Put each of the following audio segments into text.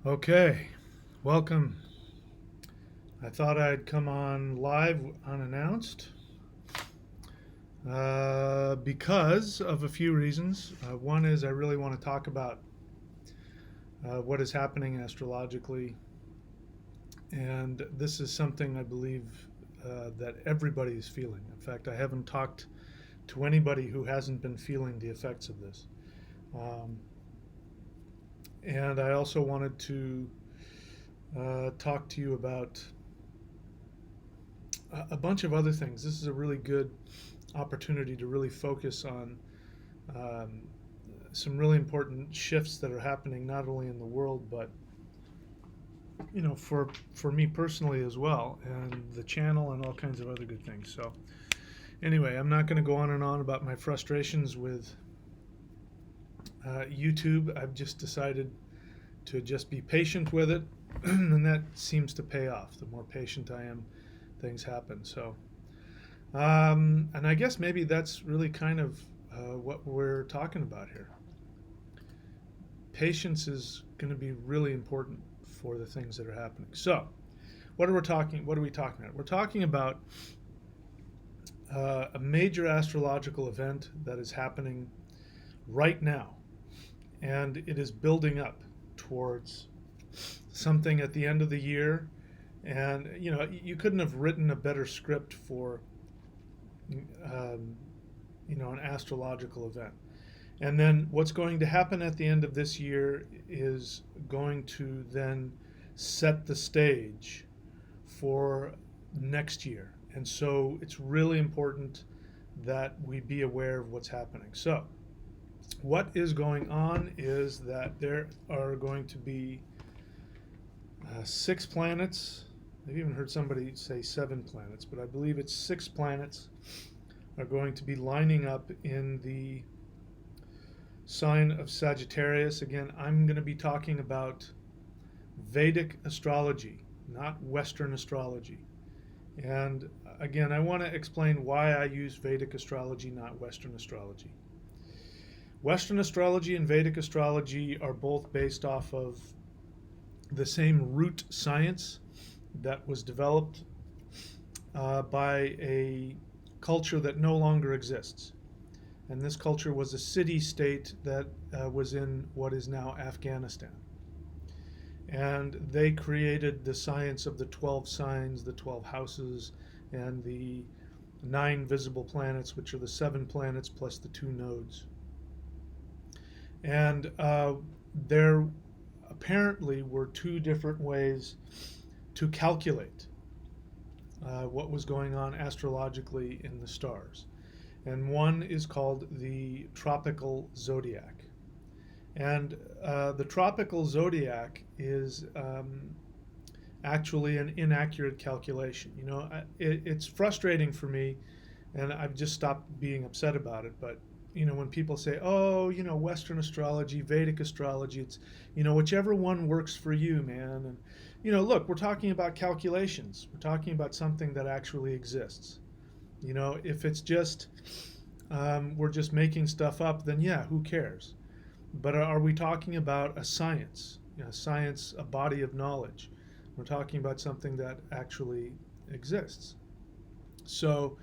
Okay, welcome. I thought I'd come on live unannounced because of a few reasons. One is I really want to talk about what is happening astrologically, and this is something I believe that everybody is feeling. In fact, I haven't talked to anybody who hasn't been feeling the effects of this. Um, and I also wanted to talk to you about a bunch of other things. This is a really good opportunity to really focus on um, some really important shifts that are happening not only in the world but for me personally as well, and the channel and all kinds of other good things. So anyway, I'm not going to go on and on about my frustrations with YouTube. I've just decided to just be patient with it, and that seems to pay off. The more patient I am, things happen. So and I guess maybe that's really kind of what we're talking about here. Patience is going to be really important for the things that are happening. So, what are we talking about? We're talking about a major astrological event that is happening right now, and it is building up towards something at the end of the year. And you couldn't have written a better script for an astrological event. And then what's going to happen at the end of this year is going to then set the stage for next year. And so it's really important that we be aware of what's happening. So, what is going on is that there are going to be 6 planets. I've even heard somebody say 7 planets, but I believe it's 6 planets are going to be lining up in the sign of Sagittarius. Again, I'm going to be talking about Vedic astrology, not Western astrology. And again, I want to explain why I use Vedic astrology, not Western astrology. Western astrology and Vedic astrology are both based off of the same root science that was developed by a culture that no longer exists. And this culture was a city-state that was in what is now Afghanistan. And they created the science of the 12 signs, the 12 houses, and the 9 visible planets, which are the 7 planets plus the 2 nodes. And there apparently were 2 different ways to calculate what was going on astrologically in the stars. And one is called the tropical zodiac. And the tropical zodiac is actually an inaccurate calculation. It's frustrating for me, and I've just stopped being upset about it. But when people say, "Oh, Western astrology, Vedic astrology," it's whichever one works for you, man. And look, we're talking about calculations. We're talking about something that actually exists. If it's just we're just making stuff up, then yeah, who cares? But are we talking about a science? Science, a body of knowledge. We're talking about something that actually exists. So,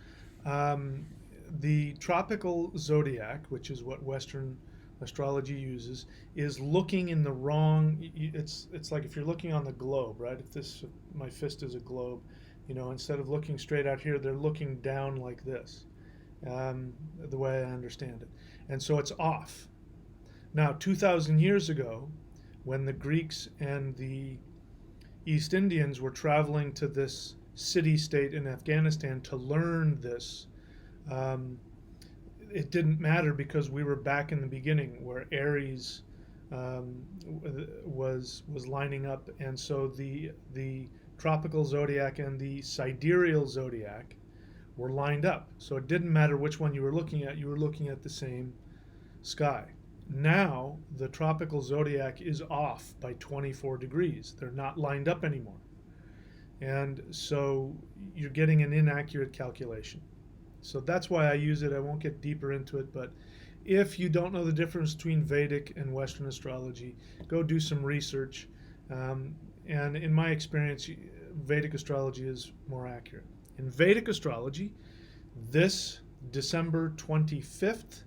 the tropical zodiac, which is what Western astrology uses, is looking in the wrong. It's like if you're looking on the globe, right? If my fist is a globe, instead of looking straight out here, they're looking down like this, the way I understand it. And so it's off. Now, 2,000 years ago, when the Greeks and the East Indians were traveling to this city-state in Afghanistan to learn this, it didn't matter because we were back in the beginning where Aries was lining up, and so the tropical zodiac and the sidereal zodiac were lined up. So it didn't matter which one you were looking at the same sky. Now the tropical zodiac is off by 24 degrees. They're not lined up anymore. And so you're getting an inaccurate calculation. So that's why I use it. I won't get deeper into it, but if you don't know the difference between Vedic and Western astrology, go do some research And in my experience, Vedic astrology is more accurate. In Vedic astrology, this December 25th,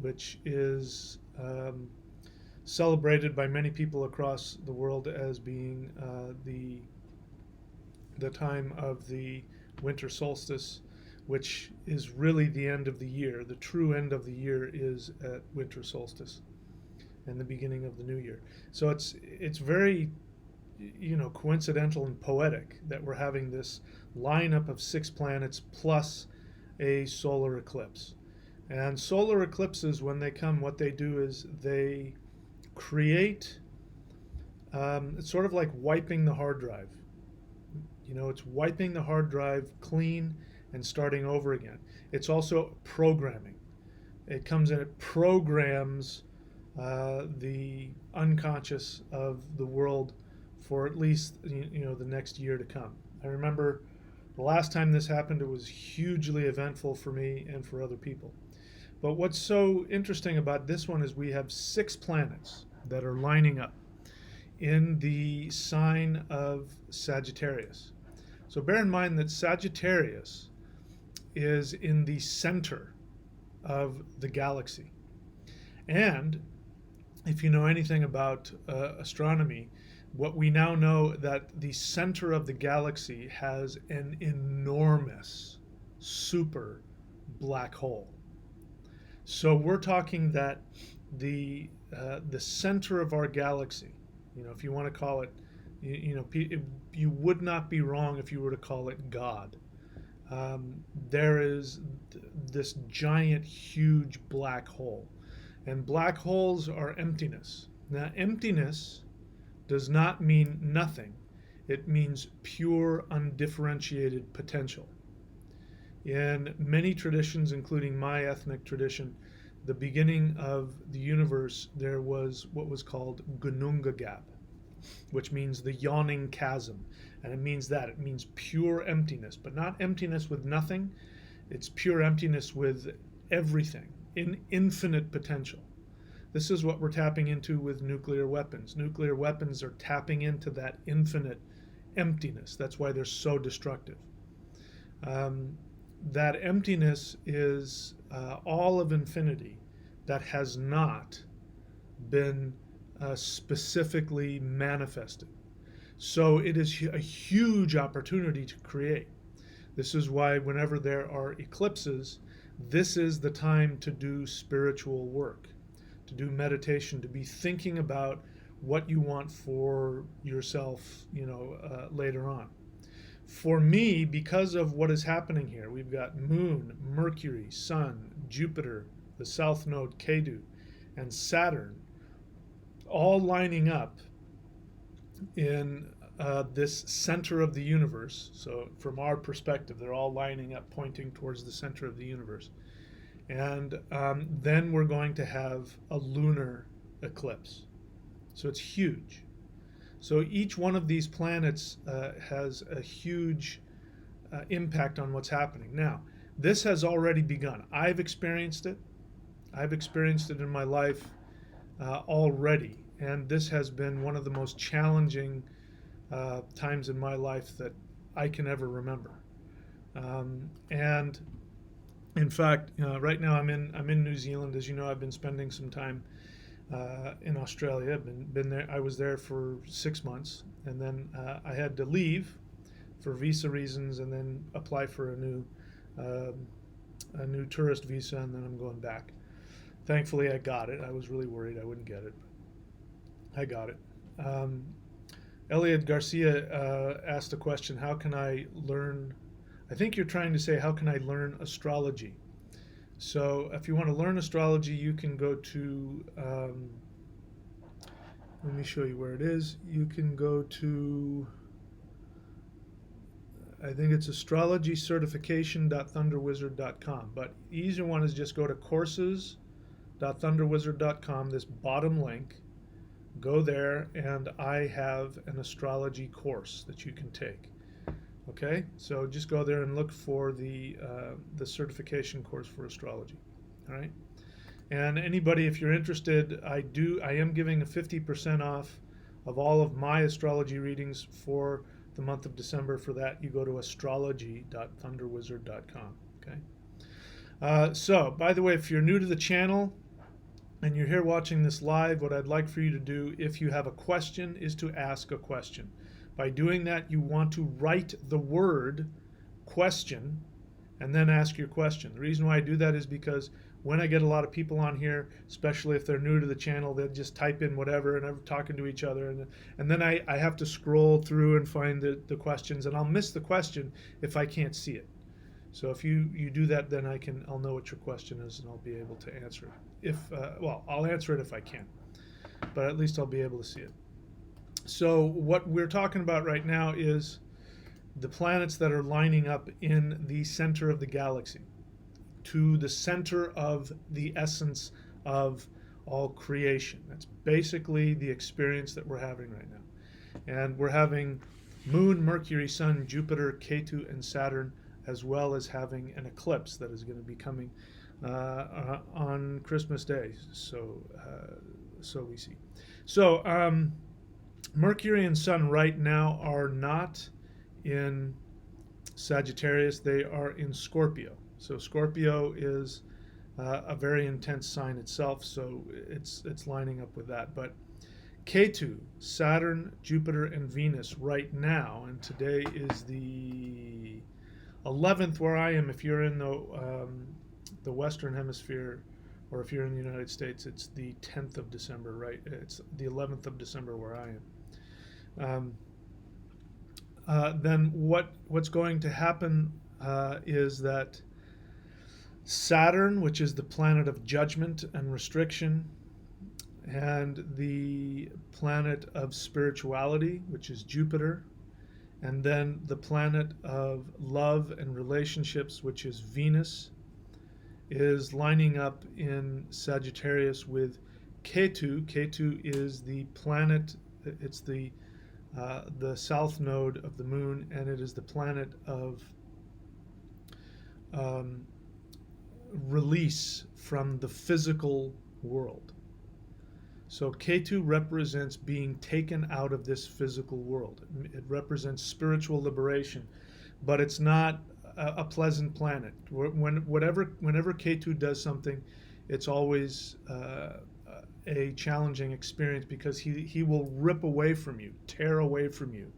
which is celebrated by many people across the world as being the time of the winter solstice, which is really the end of the year. The true end of the year is at winter solstice and the beginning of the new year. So it's very, coincidental and poetic that we're having this lineup of 6 planets plus a solar eclipse. And solar eclipses, when they come, what they do is they create, it's sort of like wiping the hard drive. It's wiping the hard drive clean and starting over again. It's also programming. It comes in, it programs the unconscious of the world for at least the next year to come. I remember the last time this happened, it was hugely eventful for me and for other people. But what's so interesting about this one is we have 6 planets that are lining up in the sign of Sagittarius. So bear in mind that Sagittarius is in the center of the galaxy. And if you know anything about astronomy, what we now know that the center of the galaxy has an enormous super black hole. So we're talking that the center of our galaxy, if you want to call it, you would not be wrong if you were to call it God. There is this giant, huge black hole, and black holes are emptiness. Now, emptiness does not mean nothing. It means pure, undifferentiated potential. In many traditions, including my ethnic tradition, the beginning of the universe, there was what was called Gununga Gap, which means the yawning chasm. And it means that. It means pure emptiness, but not emptiness with nothing. It's pure emptiness with everything, in infinite potential. This is what we're tapping into with nuclear weapons. Nuclear weapons are tapping into that infinite emptiness. That's why they're so destructive. That emptiness is all of infinity that has not been specifically manifested. So it is a huge opportunity to create. This is why whenever there are eclipses, this is the time to do spiritual work, to do meditation, to be thinking about what you want for yourself, later on. For me, because of what is happening here, we've got Moon, Mercury, Sun, Jupiter, the South Node, Ketu, and Saturn, all lining up in this center of the universe. So from our perspective, they're all lining up, pointing towards the center of the universe. And then we're going to have a lunar eclipse. So it's huge. So each one of these planets has a huge impact on what's happening. Now, this has already begun. I've experienced it. I've experienced it in my life already. And this has been one of the most challenging times in my life that I can ever remember. And in fact, right now I'm in New Zealand. As you know, I've been spending some time in Australia. I've been there. I was there for 6 months, and then I had to leave for visa reasons, and then apply for a new tourist visa, and then I'm going back. Thankfully, I got it. I was really worried I wouldn't get it, but I got it. Elliot Garcia asked a question: how can I learn? I think you're trying to say, how can I learn astrology? So if you want to learn astrology, you can go to, let me show you where it is. You can go to, I think it's astrologycertification.thunderwizard.com. But the easier one is just go to courses.thunderwizard.com, this bottom link. Go there, and I have an astrology course that you can take. Okay, so just go there and look for the certification course for astrology. All right, and anybody, if you're interested, I am giving a 50% off of all of my astrology readings for the month of December. For that, you go to astrology.thunderwizard.com. Okay. So, by the way, if you're new to the channel and you're here watching this live, what I'd like for you to do, if you have a question, is to ask a question. By doing that, you want to write the word question and then ask your question. The reason why I do that is because when I get a lot of people on here, especially if they're new to the channel, they'll just type in whatever and I'm talking to each other. And then I have to scroll through and find the questions, and I'll miss the question if I can't see it. So if you do that, then I'll know what your question is and I'll be able to answer it. Well, I'll answer it if I can, but at least I'll be able to see it. So what we're talking about right now is the planets that are lining up in the center of the galaxy, to the center of the essence of all creation. That's basically the experience that we're having right now. And we're having Moon, Mercury, Sun, Jupiter, Ketu, and Saturn, as well as having an eclipse that is going to be coming on Christmas Day. So we see. So Mercury and Sun right now are not in Sagittarius, they are in Scorpio. So Scorpio is a very intense sign itself, so it's lining up with that. But Ketu, Saturn, Jupiter, and Venus right now, and today is the 11th where I am. If you're in the Western Hemisphere, or if you're in the United States, it's the 10th of December, right? It's the 11th of December where I am. Then what's going to happen is that Saturn, which is the planet of judgment and restriction, and the planet of spirituality, which is Jupiter, and then the planet of love and relationships, which is Venus, is lining up in Sagittarius with Ketu. Ketu is the planet, it's the south node of the moon, and it is the planet of release from the physical world. So Ketu represents being taken out of this physical world. It represents spiritual liberation, but it's not a pleasant planet. Whenever Ketu does something, it's always a challenging experience, because he will rip away from you, tear away from you,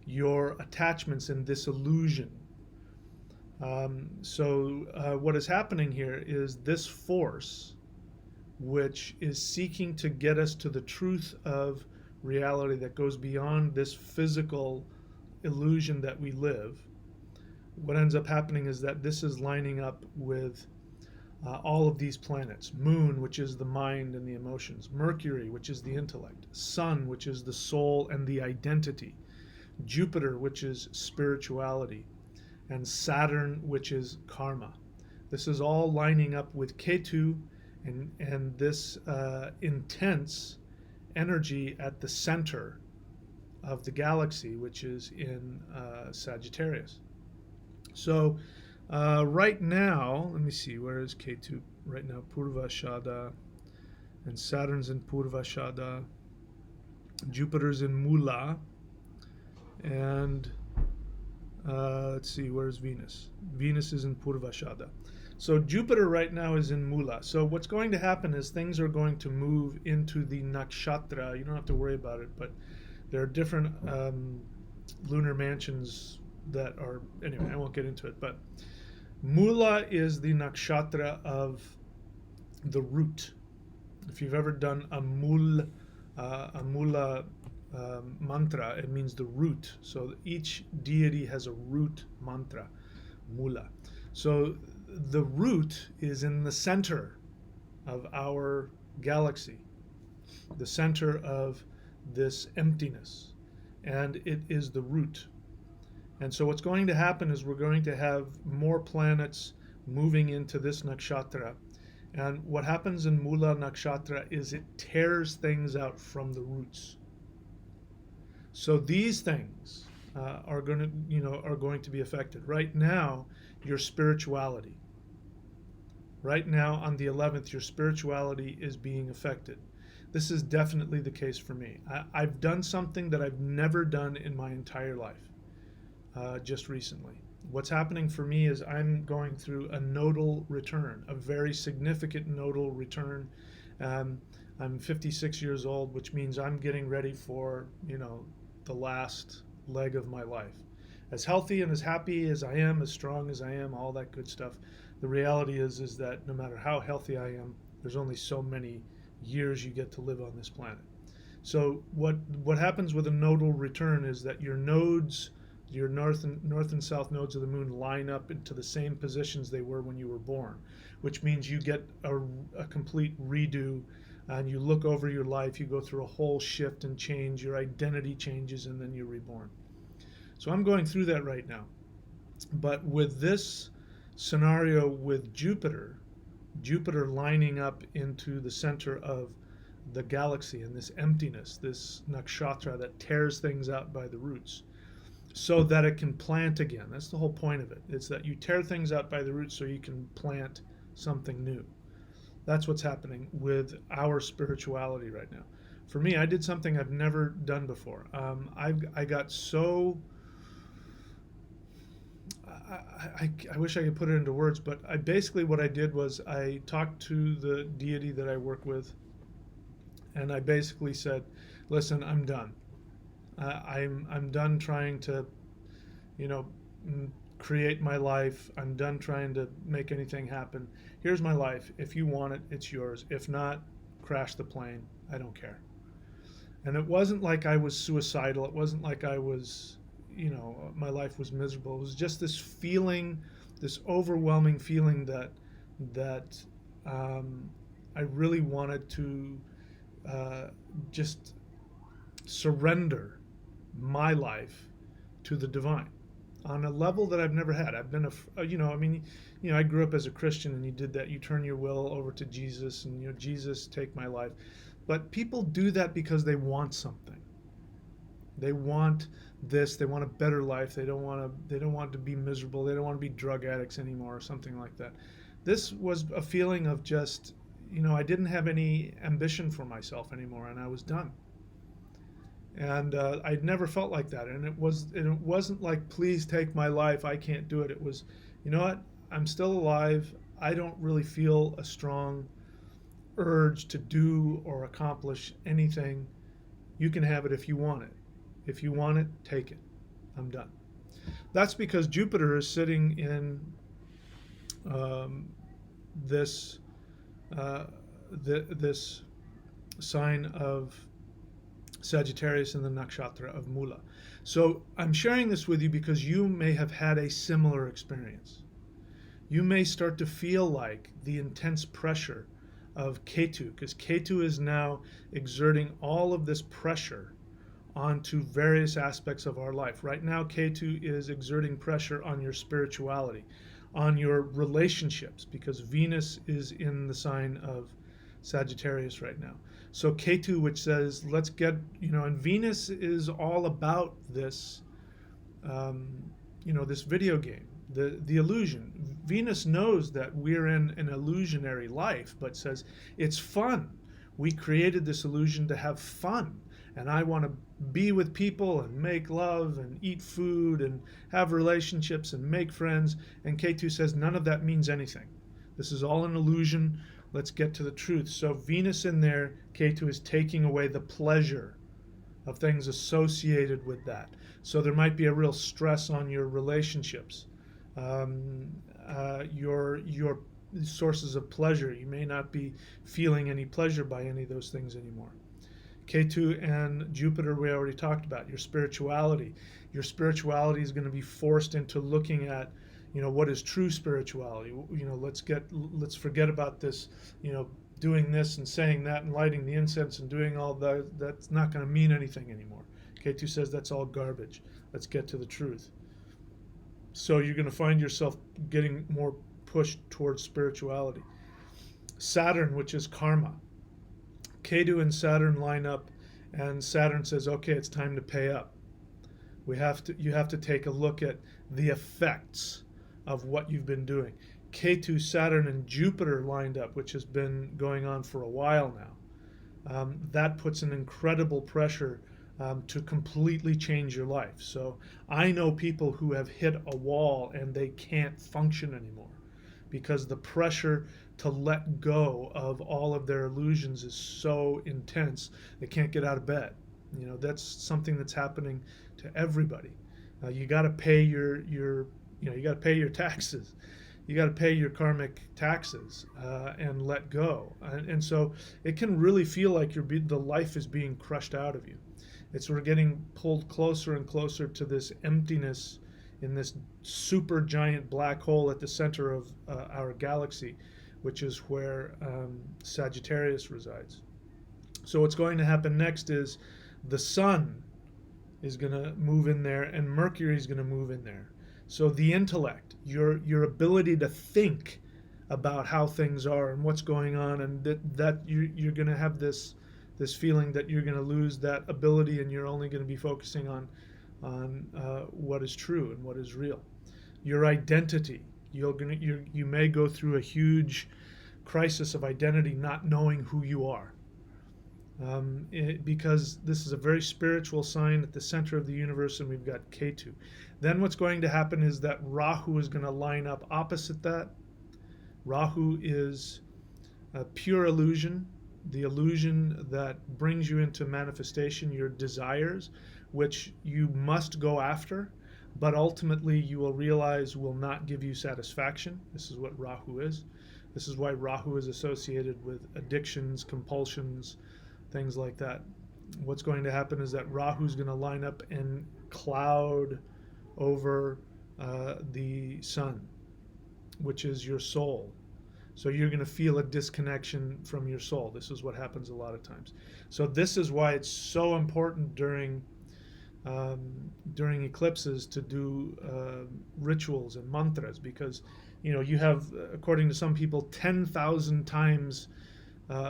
your attachments and disillusion. So what is happening here is this force, which is seeking to get us to the truth of reality that goes beyond this physical illusion that we live. What ends up happening is that this is lining up with all of these planets. Moon, which is the mind and the emotions. Mercury, which is the intellect. Sun, which is the soul and the identity. Jupiter, which is spirituality. And Saturn, which is karma. This is all lining up with Ketu and this intense energy at the center of the galaxy, which is in Sagittarius. So right now, let me see, where is Ketu right now? Purvashada, and Saturn's in Purvashada. Jupiter's in Mula, and let's see, where's Venus? Venus is in Purvashada. So Jupiter right now is in Mula. So what's going to happen is things are going to move into the nakshatra. You don't have to worry about it, but there are different lunar mansions that are, anyway, I won't get into it, but Mula is the nakshatra of the root. If you've ever done a Mula mantra, it means the root. So each deity has a root mantra, Mula. So the root is in the center of our galaxy, the center of this emptiness, and it is the root. And so what's going to happen is we're going to have more planets moving into this nakshatra. And what happens in Mula nakshatra is it tears things out from the roots. So these things are going to be affected. Right now, your spirituality. Right now, on the 11th, your spirituality is being affected. this is definitely the case for me. I've done something that I've never done in my entire life, just recently. What's happening for me is I'm going through a nodal return, a very significant nodal return. Um, I'm 56 years old, which means I'm getting ready for, the last leg of my life. As healthy and as happy as I am, as strong as I am, all that good stuff. The reality is that no matter how healthy I am, there's only so many years you get to live on this planet. So what happens with a nodal return is that your nodes, your north and south nodes of the moon line up into the same positions they were when you were born, which means you get a complete redo, and you look over your life, you go through a whole shift and change, your identity changes, and then you're reborn. So I'm going through that right now. But with this scenario with Jupiter lining up into the center of the galaxy and this emptiness, this nakshatra that tears things out by the roots so that it can plant again. That's the whole point of it. It's that you tear things out by the roots so you can plant something new. That's what's happening with our spirituality right now. For me, I did something I've never done before. I got so I wish I could put it into words, but what I did was I talked to the deity that I work with, and I basically said, "Listen, I'm done. I'm done trying to, create my life. I'm done trying to make anything happen. Here's my life. If you want it, it's yours. If not, crash the plane. I don't care." And it wasn't like I was suicidal. It wasn't like I was, my life was miserable. It was just this feeling, this overwhelming feeling that I really wanted to just surrender my life to the divine on a level that I've never had. I've been I grew up as a Christian, and you did that. You turn your will over to Jesus, and Jesus, take my life. But people do that because they want something. They want this. They want a better life. They don't want to be miserable. They don't want to be drug addicts anymore, or something like that. This was a feeling of just, I didn't have any ambition for myself anymore, and I was done. And I'd never felt like that. And it wasn't like, please take my life, I can't do it. It was, you know what? I'm still alive. I don't really feel a strong urge to do or accomplish anything. You can have it if you want it. If you want it, take it. I'm done. That's because Jupiter is sitting in this this sign of Sagittarius in the nakshatra of Mula. So I'm sharing this with you because you may have had a similar experience. You may start to feel like the intense pressure of Ketu, because Ketu is now exerting all of this pressure onto various aspects of our life. Right now, Ketu is exerting pressure on your spirituality, on your relationships, because Venus is in the sign of Sagittarius right now. So Ketu, which says, let's get, and Venus is all about this, this video game, the illusion. Venus knows that we're in an illusionary life, but says it's fun. We created this illusion to have fun, and I want to be with people and make love and eat food and have relationships and make friends. And Ketu says none of that means anything. This is all an illusion. Let's get to the truth. So Venus in there, Ketu is taking away the pleasure of things associated with that. So there might be a real stress on your relationships, your sources of pleasure. You may not be feeling any pleasure by any of those things anymore. Ketu and Jupiter, we already talked about. Your spirituality. Your spirituality is going to be forced into looking at, what is true spirituality. Let's forget about this, doing this and saying that and lighting the incense and doing all that. That's not going to mean anything anymore. Ketu says that's all garbage. Let's get to the truth. So you're going to find yourself getting more pushed towards spirituality. Saturn, which is karma. Ketu and Saturn line up, and Saturn says, okay, it's time to pay up. You have to take a look at the effects of what you've been doing. Ketu, Saturn, and Jupiter lined up, which has been going on for a while that puts an incredible pressure to completely change your life. So I know people who have hit a wall and they can't function anymore because the pressure to let go of all of their illusions is so intense they can't get out of bed. That's something that's happening to everybody. You got to pay you got to pay your taxes. You got to pay your karmic taxes and let go. And so it can really feel like the life is being crushed out of you. We're getting pulled closer and closer to this emptiness in this super giant black hole at the center of our galaxy, which is where Sagittarius resides. So what's going to happen next is the sun is going to move in there and Mercury is going to move in there. So the intellect, your ability to think about how things are and what's going on, and that you're going to have this feeling that you're going to lose that ability, and you're only going to be focusing on what is true and what is real. Your identity, you may go through a huge crisis of identity, not knowing who you are. Because this is a very spiritual sign at the center of the universe, and we've got Ketu. Then what's going to happen is that Rahu is going to line up opposite that. Rahu is a pure illusion, the illusion that brings you into manifestation, your desires, which you must go after, but ultimately you will realize will not give you satisfaction. This is what Rahu is. This is why Rahu is associated with addictions, compulsions, things like that. What's going to happen is that Rahu is going to line up and cloud over the sun, which is your soul. So you're going to feel a disconnection from your soul. This is what happens a lot of times. So this is why it's so important during eclipses to do rituals and mantras, because you have, according to some people, 10,000 times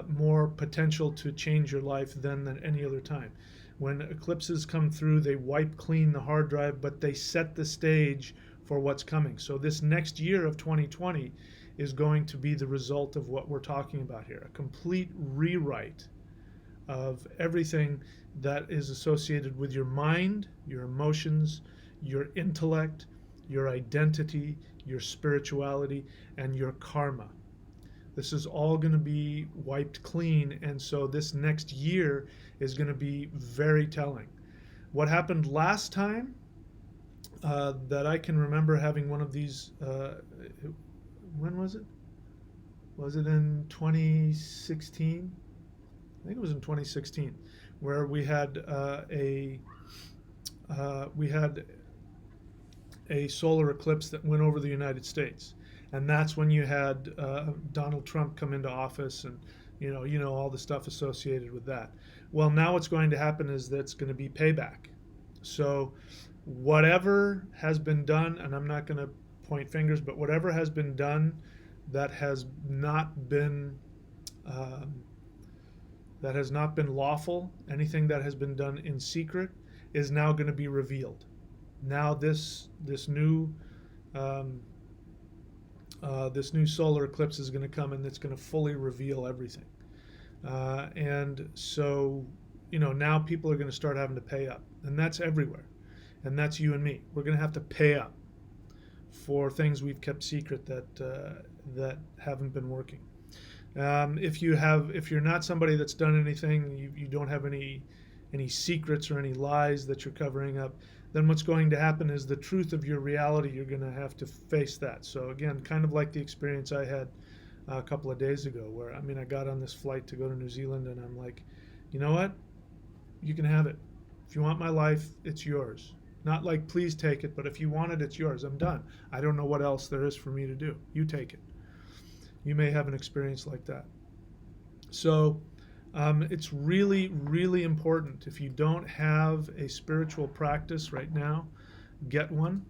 more potential to change your life than any other time. When eclipses come through, they wipe clean the hard drive, but they set the stage for what's coming. So this next year of 2020 is going to be the result of what we're talking about here, a complete rewrite of everything that is associated with your mind, your emotions, your intellect, your identity, your spirituality, and your karma. This is all going to be wiped clean, and so this next year is going to be very telling. What happened last time that I can remember having one of these, when was it? Was it in 2016? I think it was in 2016, where we had a solar eclipse that went over the United States. And that's when you had Donald Trump come into office, and all the stuff associated with that. Well, now what's going to happen is that it's going to be payback. So whatever has been done, and I'm not going to point fingers, but whatever has been done that has not been lawful, anything that has been done in secret, is now going to be revealed. Now this new solar eclipse is going to come, and it's going to fully reveal everything. And so, now people are going to start having to pay up, and that's everywhere. And that's you and me. We're going to have to pay up for things we've kept secret that haven't been working. If you're not somebody that's done anything, you don't have any secrets or any lies that you're covering up, then what's going to happen is the truth of your reality, you're going to have to face that. So again, kind of like the experience I had a couple of days ago, where I got on this flight to go to New Zealand, and I'm like, you know what? You can have it. If you want my life, it's yours. Not like, please take it, but if you want it, it's yours. I'm done. I don't know what else there is for me to do. You take it. You may have an experience like that. So it's really, really important. If you don't have a spiritual practice right now, get one.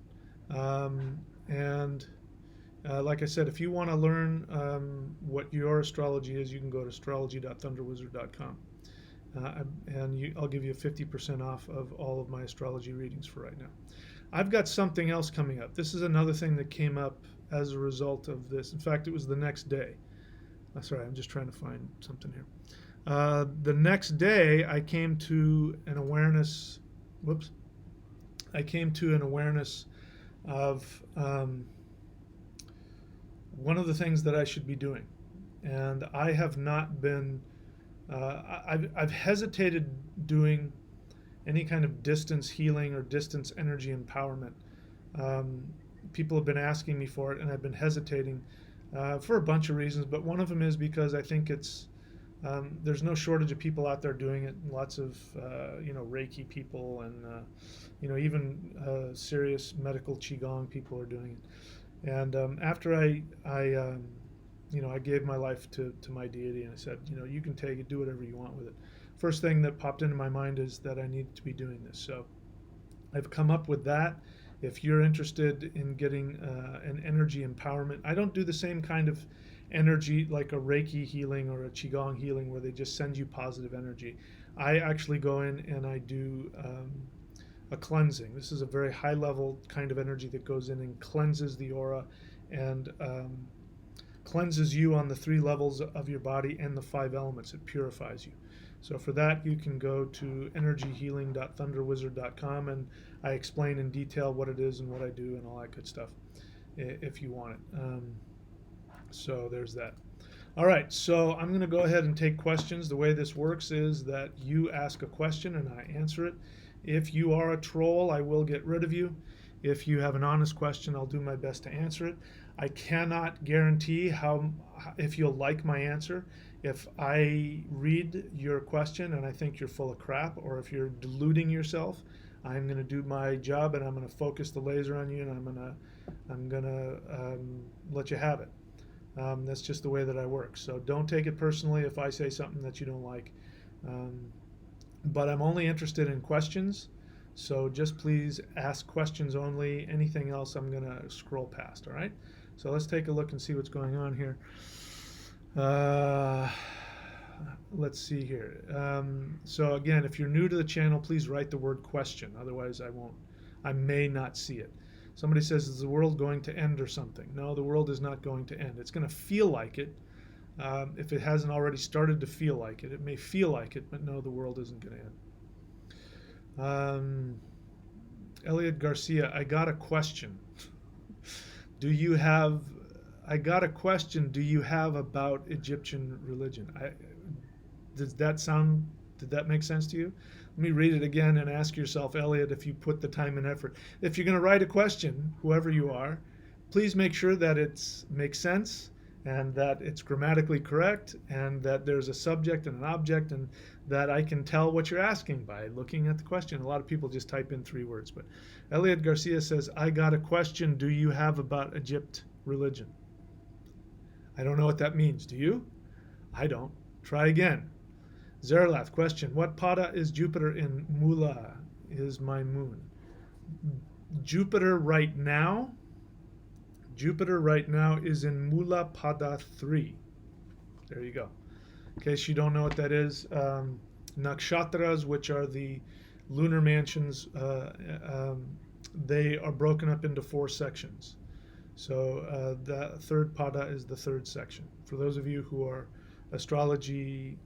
Like I said, if you want to learn what your astrology is, you can go to astrology.thunderwizard.com. I'll give you 50% off of all of my astrology readings for right now. I've got something else coming up. This is another thing that came up as a result of this. In fact, it was the next day. Sorry, I'm just trying to find something here. The next day, I came to an awareness. Whoops. I came to an awareness of one of the things that I should be doing, and I have not been. I've hesitated doing any kind of distance healing or distance energy empowerment. Um, People have been asking me for it, and I've been hesitating for a bunch of reasons. But one of them is because I think it's there's no shortage of people out there doing it. Lots of Reiki people, and even serious medical Qigong people are doing it. And after I gave my life to my deity, and I said, you can take it, do whatever you want with it. First thing that popped into my mind is that I needed to be doing this. So I've come up with that. If you're interested in getting an energy empowerment, I don't do the same kind of energy like a Reiki healing or a Qigong healing where they just send you positive energy. I actually go in and I do a cleansing. This is a very high level kind of energy that goes in and cleanses the aura and cleanses you on the 3 levels of your body and the 5 elements. It purifies you. So for that, you can go to energyhealing.thunderwizard.com, and I explain in detail what it is and what I do and all that good stuff if you want it. So there's that. All right, so I'm going to go ahead and take questions. The way this works is that you ask a question and I answer it. If you are a troll, I will get rid of you. If you have an honest question, I'll do my best to answer it. I cannot guarantee if you'll like my answer. If I read your question and I think you're full of crap, or if you're deluding yourself, I'm going to do my job and I'm going to focus the laser on you, and I'm going to let you have it. That's just the way that I work. So don't take it personally if I say something that you don't like. But I'm only interested in questions. So just please ask questions only. Anything else I'm going to scroll past, all right? So let's take a look and see what's going on here. Let's see here. So again, if you're new to the channel, please write the word question. Otherwise, I may not see it. Somebody says, is the world going to end or something? No, the world is not going to end. It's going to feel like it. If it hasn't already started to feel like it, it may feel like it, but no, the world isn't going to end. Elliot Garcia, I got a question. I got a question. Do you have about Egyptian religion? Did that make sense to you? Let me read it again and ask yourself, Elliot, if you put the time and effort. If you're going to write a question, whoever you are, please make sure that it makes sense and that it's grammatically correct and that there's a subject and an object and that I can tell what you're asking by looking at the question. A lot of people just type in 3 words. But Elliot Garcia says, I got a question. Do you have about Egypt religion? I don't know what that means. Do you? I don't. Try again. Zerlath, question. What pada is Jupiter in? Mula is my moon. Jupiter right now is in Mula pada 3. There you go. In case you don't know what that is, nakshatras, which are the lunar mansions, they are broken up into 4 sections. So the 3rd pada is the 3rd section. For those of you who are astrology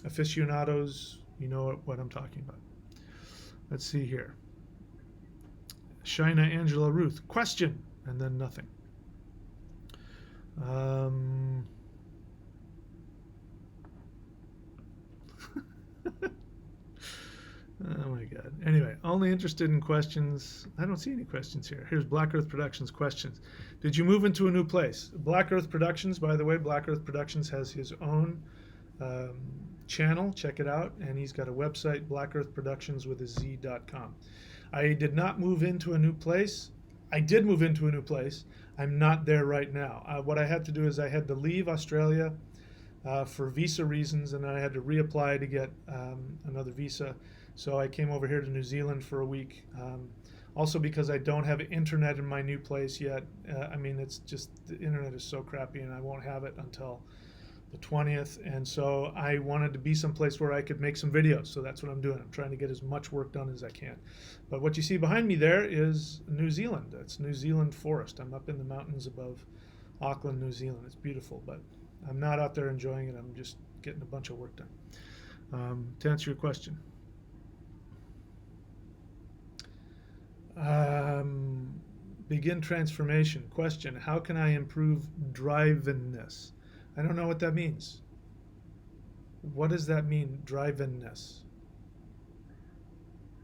aficionados, you know what I'm talking about. Let's see here. Shina Angela Ruth, question, and then nothing. Oh my God. Anyway, only interested in questions. I don't see any questions here. Here's Black Earth Productions questions. Did you move into a new place? Black Earth Productions, by the way, Black Earth Productions has his own channel. Check it out. And he's got a website, blackearthproductions.com. I did not move into a new place. I did move into a new place. I'm not there right now. What I had to do is I had to leave Australia for visa reasons, and then I had to reapply to get another visa. So I came over here to New Zealand for a week. Also because I don't have internet in my new place yet. I mean, it's just, the internet is so crappy and I won't have it until the 20th. And so I wanted to be someplace where I could make some videos. So that's what I'm doing. I'm trying to get as much work done as I can. But what you see behind me there is New Zealand. That's New Zealand forest. I'm up in the mountains above Auckland, New Zealand. It's beautiful, but I'm not out there enjoying it. I'm just getting a bunch of work done. To answer your question. Begin transformation. Question, how can I improve drivenness? I don't know what that means. What does that mean, drivenness?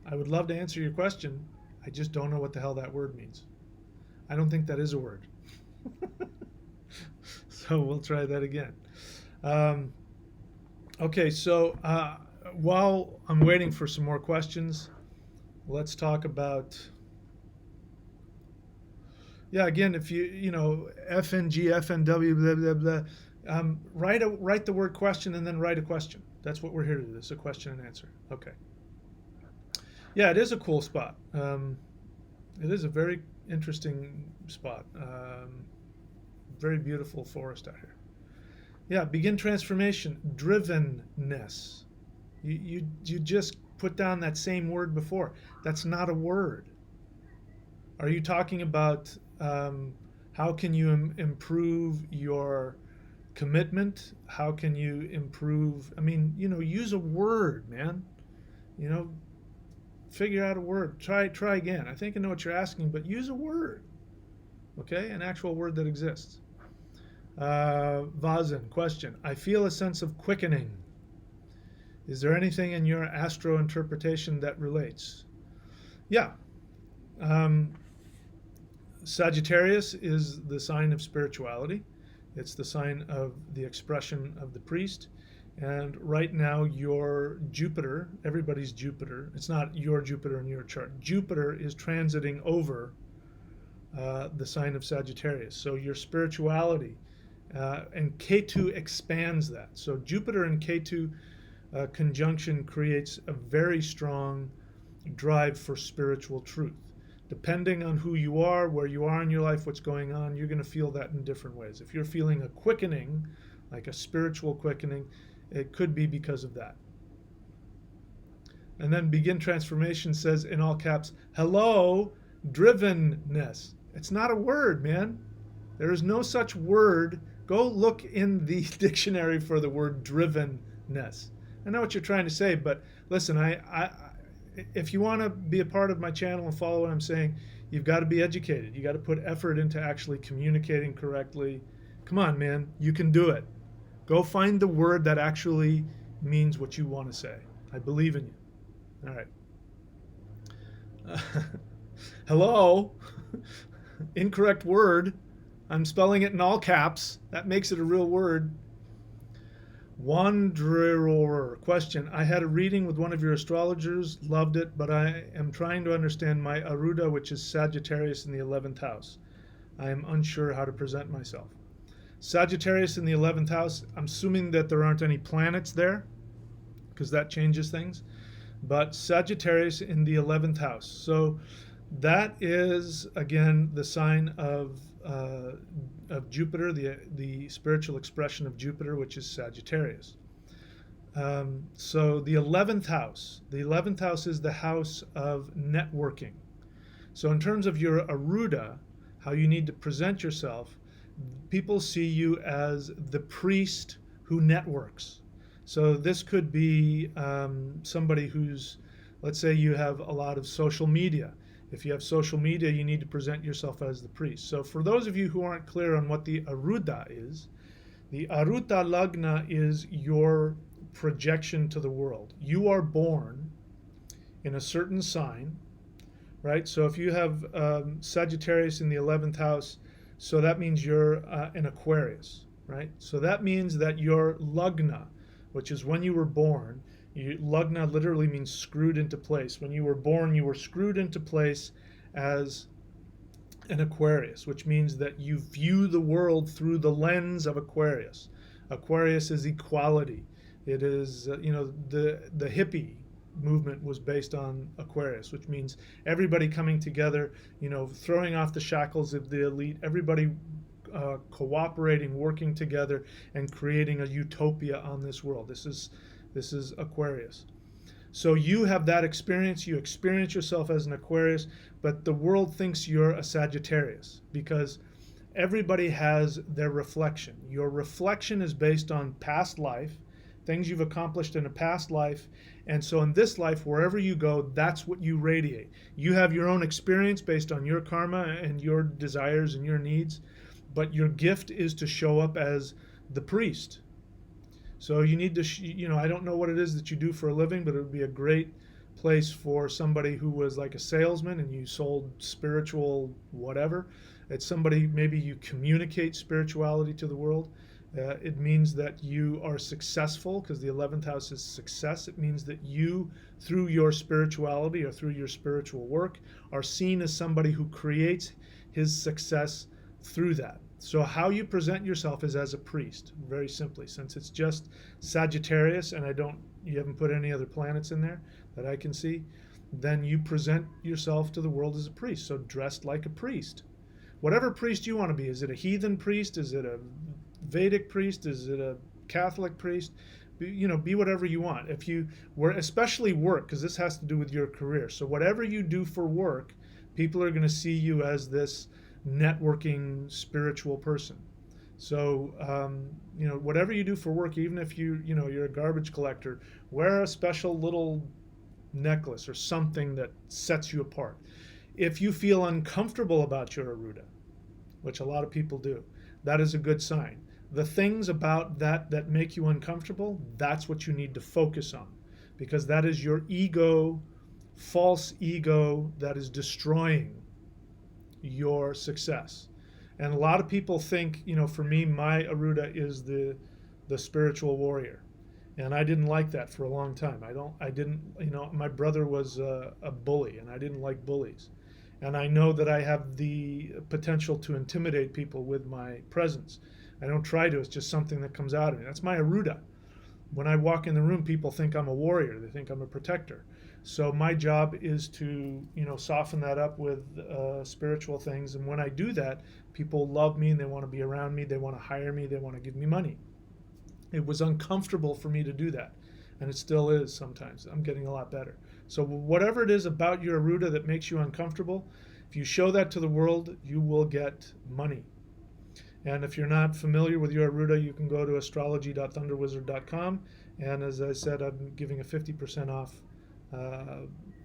I would love to answer your question. I just don't know what the hell that word means. I don't think that is a word. So we'll try that again. Okay, so while I'm waiting for some more questions, let's talk about, yeah, again, if you know, FNG, FNW, blah, blah, blah, write the word question and then write a question. That's what we're here to do. This is a question and answer. Okay. Yeah, it is a cool spot. It is a very interesting spot. Very beautiful forest out here. Yeah, begin transformation, drivenness. You just put down that same word before. That's not a word. Are you talking about how can you improve your commitment? How can you improve? I mean, you know, use a word, man. You know, figure out a word. Try again. I think I know what you're asking, but use a word. Okay, an actual word that exists. Vazen, question. I feel a sense of quickening. Is there anything in your astro interpretation that relates? Yeah. Sagittarius is the sign of spirituality. It's the sign of the expression of the priest. And right now, your Jupiter, everybody's Jupiter, it's not your Jupiter in your chart. Jupiter is transiting over the sign of Sagittarius. So your spirituality, and Ketu expands that. So Jupiter and Ketu conjunction creates a very strong drive for spiritual truth. Depending on who you are, where you are in your life, what's going on, you're going to feel that in different ways. If you're feeling a quickening, like a spiritual quickening, it could be because of that. And then begin transformation says in all caps, hello, drivenness. It's not a word, man. There is no such word. Go look in the dictionary for the word drivenness. I know what you're trying to say, but listen, if you want to be a part of my channel and follow what I'm saying, you've got to be educated. You got to put effort into actually communicating correctly. Come on, man. You can do it. Go find the word that actually means what you want to say. I believe in you. All right. Hello. Incorrect word. I'm spelling it in all caps. That makes it a real word. Wanderer. Question. I had a reading with one of your astrologers, loved it, but I am trying to understand my Aruda, which is Sagittarius in the 11th house. I am unsure how to present myself. Sagittarius in the 11th house, I'm assuming that there aren't any planets there, because that changes things. But Sagittarius in the 11th house. So that is, again, the sign of Jupiter, the spiritual expression of Jupiter, which is Sagittarius. So the 11th house is the house of networking. So in terms of your Aruda, how you need to present yourself, people see you as the priest who networks. So this could be somebody who's, let's say you have a lot of social media. If you have social media, you need to present yourself as the priest. So for those of you who aren't clear on what the Aruda is, the Aruta Lagna is your projection to the world. You are born in a certain sign, right? So if you have Sagittarius in the 11th house, so that means you're an Aquarius, right? So that means that your Lagna, which is when you were born, Lagna literally means screwed into place. When you were born, you were screwed into place as an Aquarius, which means that you view the world through the lens of Aquarius. Aquarius is equality. It is, the hippie movement was based on Aquarius, which means everybody coming together, throwing off the shackles of the elite, everybody cooperating, working together, and creating a utopia on this world. This is Aquarius. So you have that experience. You experience yourself as an Aquarius, but the world thinks you're a Sagittarius because everybody has their reflection. Your reflection is based on past life, things you've accomplished in a past life. And so in this life, wherever you go, that's what you radiate. You have your own experience based on your karma and your desires and your needs, but your gift is to show up as the priest. So you need to, I don't know what it is that you do for a living, but it would be a great place for somebody who was like a salesman and you sold spiritual whatever. It's somebody, maybe you communicate spirituality to the world. It means that you are successful because the 11th house is success. It means that you, through your spirituality or through your spiritual work, are seen as somebody who creates his success through that. So how you present yourself is as a priest, very simply. Since it's just Sagittarius and you haven't put any other planets in there that I can see, then you present yourself to the world as a priest. So dressed like a priest. Whatever priest you want to be. Is it a heathen priest? Is it a Vedic priest? Is it a Catholic priest? Be whatever you want. If you were, especially work, because this has to do with your career. So whatever you do for work, people are going to see you as this networking spiritual person. So whatever you do for work, even if you're a garbage collector, wear a special little necklace or something that sets you apart. If you feel uncomfortable about your Aruda, which a lot of people do, that is a good sign. The things about that make you uncomfortable, that's what you need to focus on, because that is your ego, false ego, that is destroying your success. And a lot of people think, for me, my Aruda is the spiritual warrior. And I didn't like that for a long time. My brother was a bully, and I didn't like bullies. And I know that I have the potential to intimidate people with my presence. I don't try to, it's just something that comes out of me. That's my Aruda. When I walk in the room, people think I'm a warrior. They think I'm a protector. So my job is to, soften that up with spiritual things. And when I do that, people love me and they want to be around me. They want to hire me. They want to give me money. It was uncomfortable for me to do that. And it still is sometimes. I'm getting a lot better. So whatever it is about your Aruda that makes you uncomfortable, if you show that to the world, you will get money. And if you're not familiar with your Aruda, you can go to astrology.thunderwizard.com. And as I said, I'm giving a 50% off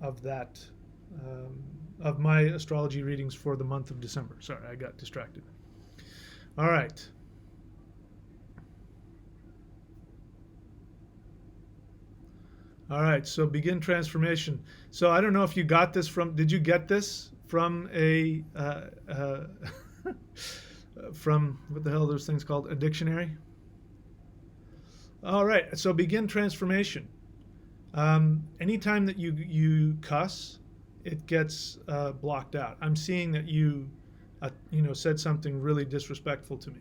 of that, of my astrology readings for the month of December. Sorry, I got distracted. All right. All right, so begin transformation. So I don't know if you got this did you get this from from, what the hell are those things called? A dictionary? All right, so begin transformation. Anytime that you cuss, it gets blocked out. I'm seeing that you said something really disrespectful to me.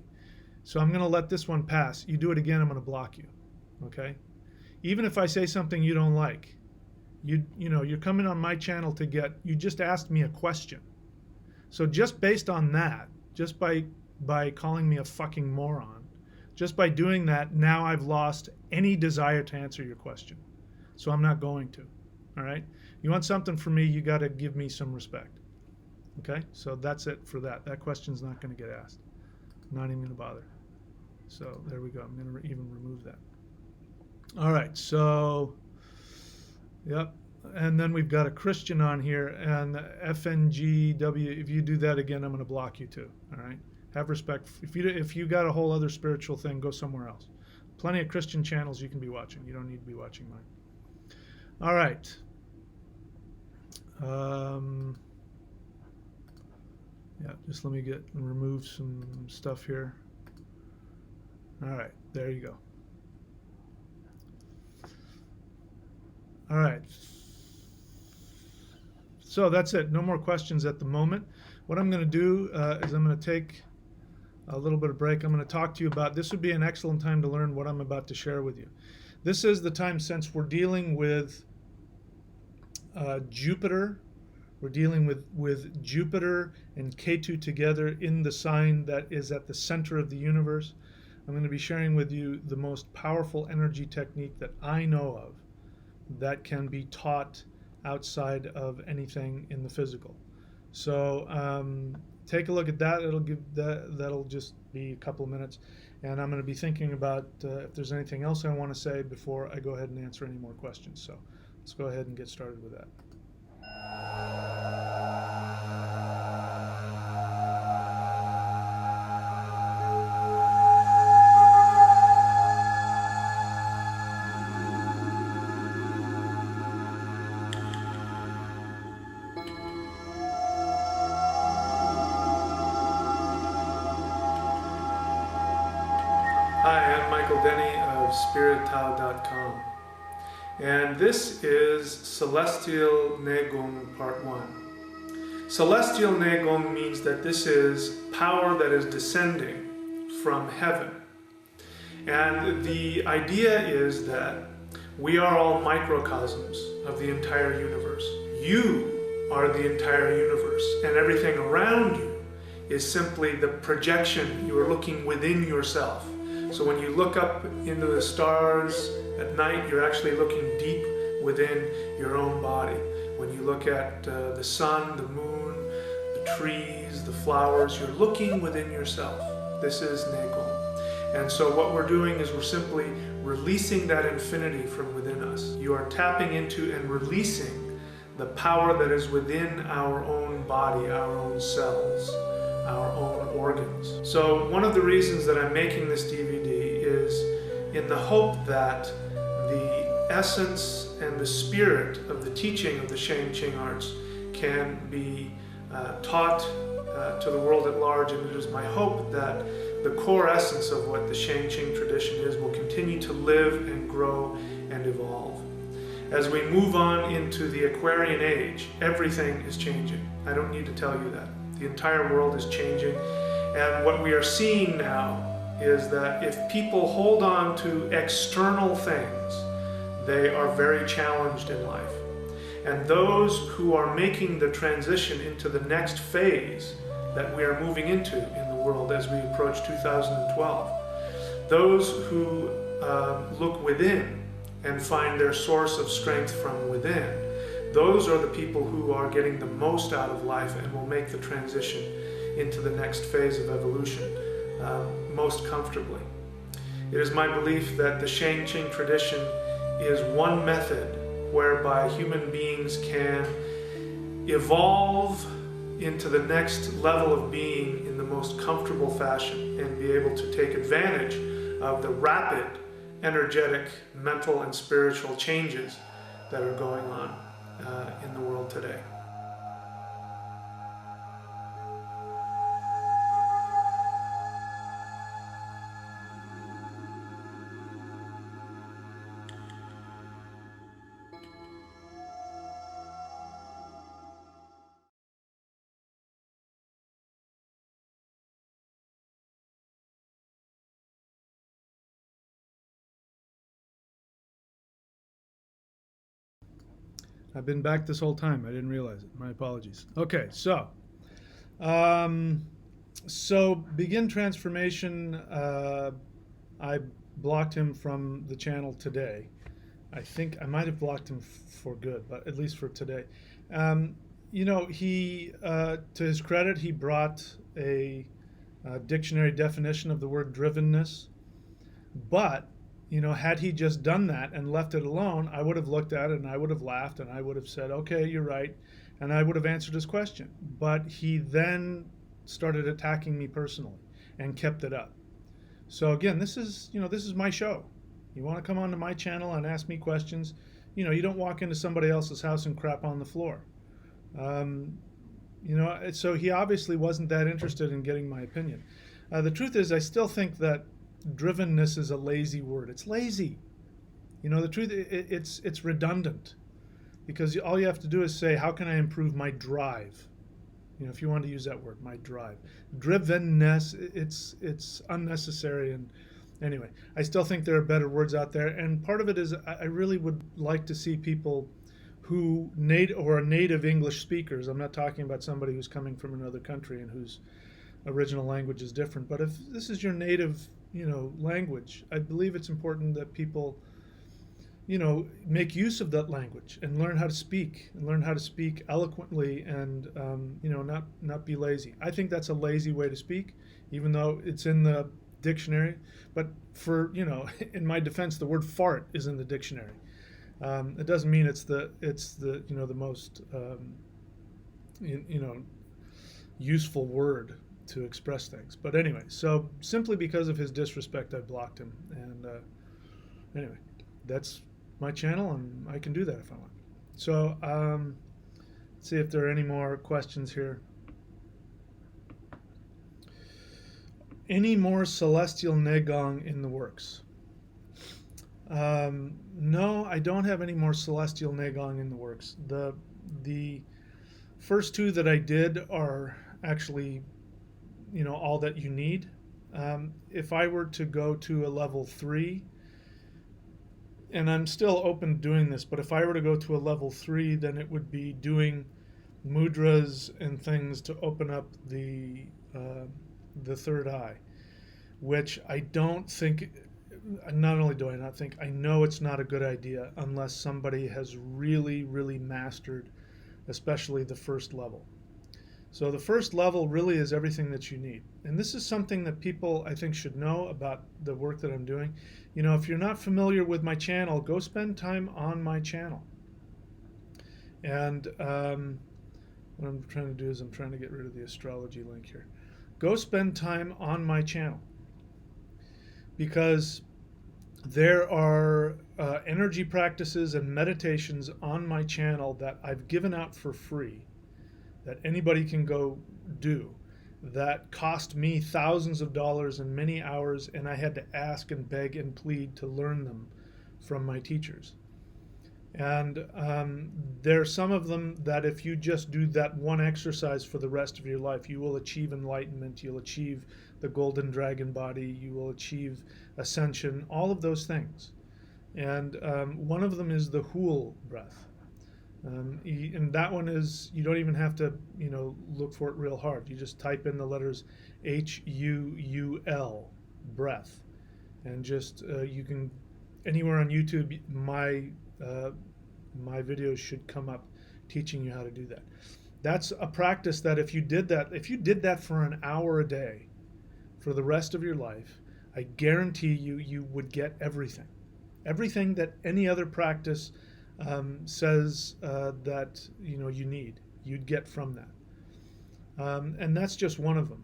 So I'm going to let this one pass. You do it again, I'm going to block you. Okay? Even if I say something you don't like, you're coming on my channel you just asked me a question. So just based on that, just by calling me a fucking moron, just by doing that, now I've lost any desire to answer your question. So I'm not going to. All right? You want something from me, you got to give me some respect. Okay? So that's it for that. That question's not going to get asked. I'm not even going to bother. So there we go. I'm going to even remove that. All right, so, yep. And then we've got a Christian on here, and FNGW, if you do that again, I'm going to block you too, all right? Have respect. If you got a whole other spiritual thing, go somewhere else. Plenty of Christian channels you can be watching. You don't need to be watching mine. All right. Yeah, just let me remove some stuff here. All right, there you go. All right. So that's it. No more questions at the moment. What I'm going to do is I'm going to take a little bit of break. I'm going to talk to you about, this would be an excellent time to learn what I'm about to share with you. This is the time, since we're dealing with Jupiter. We're dealing with Jupiter and Ketu together in the sign that is at the center of the universe. I'm going to be sharing with you the most powerful energy technique that I know of that can be taught outside of anything in the physical. So take a look at that. That'll just be a couple of minutes, and I'm going to be thinking about if there's anything else I want to say before I go ahead and answer any more questions. So let's go ahead and get started with that. Hi, I'm Michael Denny of SpiritTao.com, and this is Celestial Negung Part 1. Celestial Negung means that this is power that is descending from heaven. And the idea is that we are all microcosms of the entire universe. You are the entire universe, and everything around you is simply the projection. You are looking within yourself. So when you look up into the stars at night, you're actually looking deep within your own body. When you look at the sun, the moon, the trees, the flowers, you're looking within yourself. This is Negung. And so what we're doing is we're simply releasing that infinity from within us. You are tapping into and releasing the power that is within our own body, our own cells, our own organs. So one of the reasons that I'm making this DVD is in the hope that the essence and the spirit of the teaching of the Shang-Qing arts can be taught to the world at large, and it is my hope that the core essence of what the Shang-Qing tradition is will continue to live and grow and evolve. As we move on into the Aquarian age, everything is changing. I don't need to tell you that. The entire world is changing, and what we are seeing now is that if people hold on to external things, they are very challenged in life. And those who are making the transition into the next phase that we are moving into in the world as we approach 2012, those who look within and find their source of strength from within, those are the people who are getting the most out of life and will make the transition into the next phase of evolution most comfortably. It is my belief that the Shang-Qing tradition is one method whereby human beings can evolve into the next level of being in the most comfortable fashion and be able to take advantage of the rapid, energetic, mental, and spiritual changes that are going on in the world today. I've been back this whole time. I didn't realize it. My apologies. Okay, so begin transformation. I blocked him from the channel today. I think I might have blocked him for good, but at least for today. He, to his credit, he brought a dictionary definition of the word drivenness, but had he just done that and left it alone, I would have looked at it and I would have laughed and I would have said, okay, you're right. And I would have answered his question. But he then started attacking me personally and kept it up. So again, this is my show. You want to come onto my channel and ask me questions. You don't walk into somebody else's house and crap on the floor. So he obviously wasn't that interested in getting my opinion. The truth is, I still think that drivenness is a lazy word. It's lazy. The truth, it's redundant, because all you have to do is say, how can I improve my drive? If you want to use that word, my drive. Drivenness, it's unnecessary. And anyway, I still think there are better words out there. And part of it is I really would like to see people who are native English speakers. I'm not talking about somebody who's coming from another country and whose original language is different. But if this is your native language, I believe it's important that people make use of that language and learn how to speak and learn how to speak eloquently and, not be lazy. I think that's a lazy way to speak, even though it's in the dictionary. But in my defense, the word fart is in the dictionary. It doesn't mean it's the most, you, you know, useful word to express things. But anyway, so simply because of his disrespect, I blocked him. And anyway, that's my channel, and I can do that if I want. So let's see if there are any more questions here. Any more celestial Qigong in the works? No, I don't have any more celestial Qigong in the works. The first two that I did are actually, all that you need. If I were to go to a level 3, and I'm still open to doing this, but if I were to go to a level 3, then it would be doing mudras and things to open up the third eye, which I don't think. Not only do I not think, I know it's not a good idea unless somebody has really, really mastered, especially the first level. So the first level really is everything that you need. And this is something that people, I think, should know about the work that I'm doing. If you're not familiar with my channel, go spend time on my channel. And what I'm trying to do is I'm trying to get rid of the astrology link here. Go spend time on my channel, because there are energy practices and meditations on my channel that I've given out for free, that anybody can go do, that cost me thousands of dollars and many hours, and I had to ask and beg and plead to learn them from my teachers. And there are some of them that if you just do that one exercise for the rest of your life, you will achieve enlightenment, you'll achieve the golden dragon body, you will achieve ascension, all of those things. And one of them is the Hool breath. And that one is, you don't even have to, look for it real hard. You just type in the letters Huul, breath. And just, you can, anywhere on YouTube, my videos should come up teaching you how to do that. That's a practice that if you did that for an hour a day for the rest of your life, I guarantee you would get everything. Everything that any other practice says that you need, you'd get from that. And that's just one of them.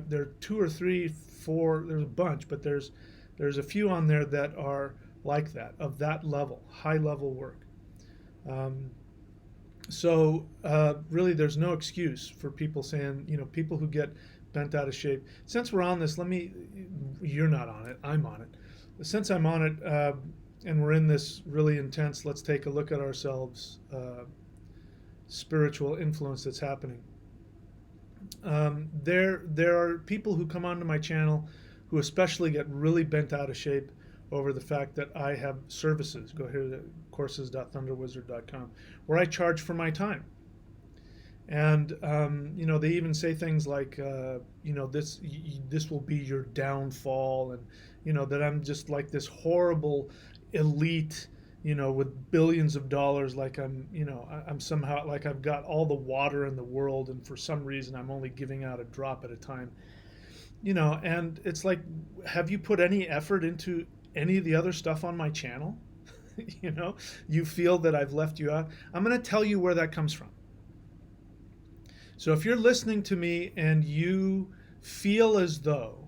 There are 2 or 3, 4. There's a bunch, but there's a few on there that are like that, of that level, high level work. So really, there's no excuse for people saying, people who get bent out of shape. Since we're on this, you're not on it, I'm on it. Since I'm on it, and we're in this really intense, let's take a look at ourselves, spiritual influence that's happening. There are people who come onto my channel who especially get really bent out of shape over the fact that I have services. Go here to courses.thunderwizard.com, where I charge for my time. And they even say things like, this will be your downfall, and that I'm just like this horrible elite, with billions of dollars, like I'm somehow like I've got all the water in the world, and for some reason I'm only giving out a drop at a time. And it's like, have you put any effort into any of the other stuff on my channel? You feel that I've left you out. I'm going to tell you where that comes from. So if you're listening to me and you feel as though,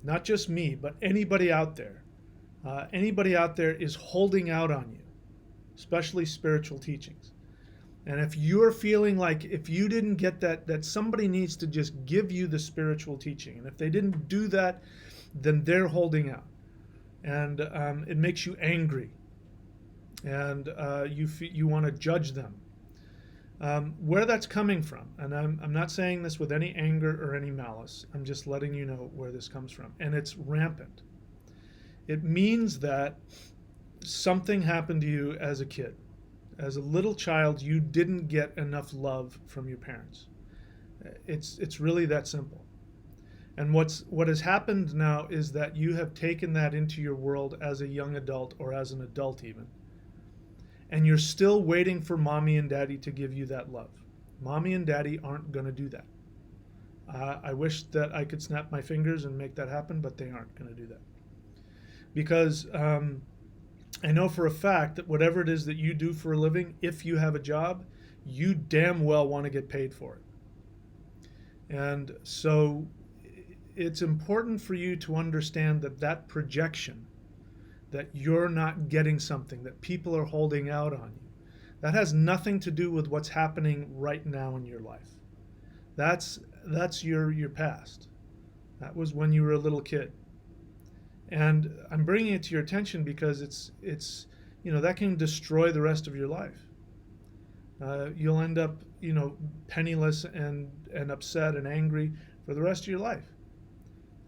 not just me, but anybody out there is holding out on you, especially spiritual teachings. And if you're feeling like if you didn't get that somebody needs to just give you the spiritual teaching, and if they didn't do that, then they're holding out. And it makes you angry, and you want to judge them. Where that's coming from, and I'm not saying this with any anger or any malice, I'm just letting you know where this comes from, and it's rampant. It means that something happened to you as a kid. As a little child, you didn't get enough love from your parents. It's really that simple. And what has happened now is that you have taken that into your world as a young adult or as an adult even. And you're still waiting for mommy and daddy to give you that love. Mommy and daddy aren't going to do that. I wish that I could snap my fingers and make that happen, but they aren't going to do that. Because I know for a fact that whatever it is that you do for a living, if you have a job, you damn well want to get paid for it. And so it's important for you to understand that that projection, that you're not getting something, that people are holding out on you, that has nothing to do with what's happening right now in your life. That's your past. That was when you were a little kid. And I'm bringing it to your attention because it's that can destroy the rest of your life. You'll end up penniless and upset and angry for the rest of your life,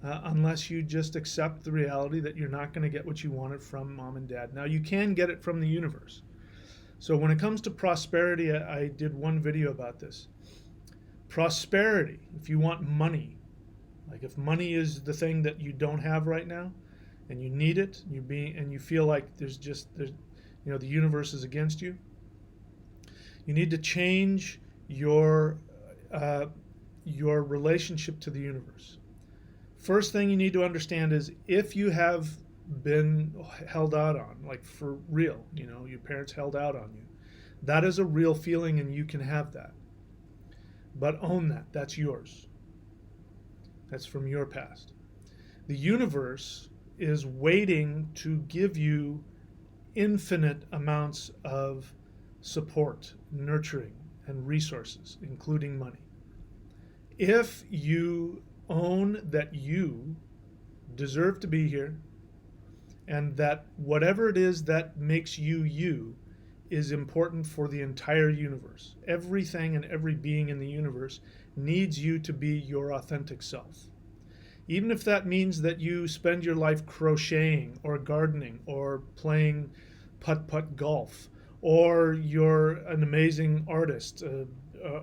unless you just accept the reality that you're not going to get what you wanted from mom and dad. Now you can get it from the universe. So when it comes to prosperity, I did one video about this. Prosperity, if you want money, like if money is the thing that you don't have right now, and you need it, and you feel like there's the universe is against you, you need to change your relationship to the universe. First thing you need to understand is if you have been held out on, like for real, your parents held out on you, that is a real feeling and you can have that. But own that. That's yours. That's from your past. The universe is waiting to give you infinite amounts of support, nurturing, and resources, including money. If you own that you deserve to be here, and that whatever it is that makes you you is important for the entire universe. Everything and every being in the universe needs you to be your authentic self. Even if that means that you spend your life crocheting or gardening or playing putt-putt golf, or you're an amazing artist,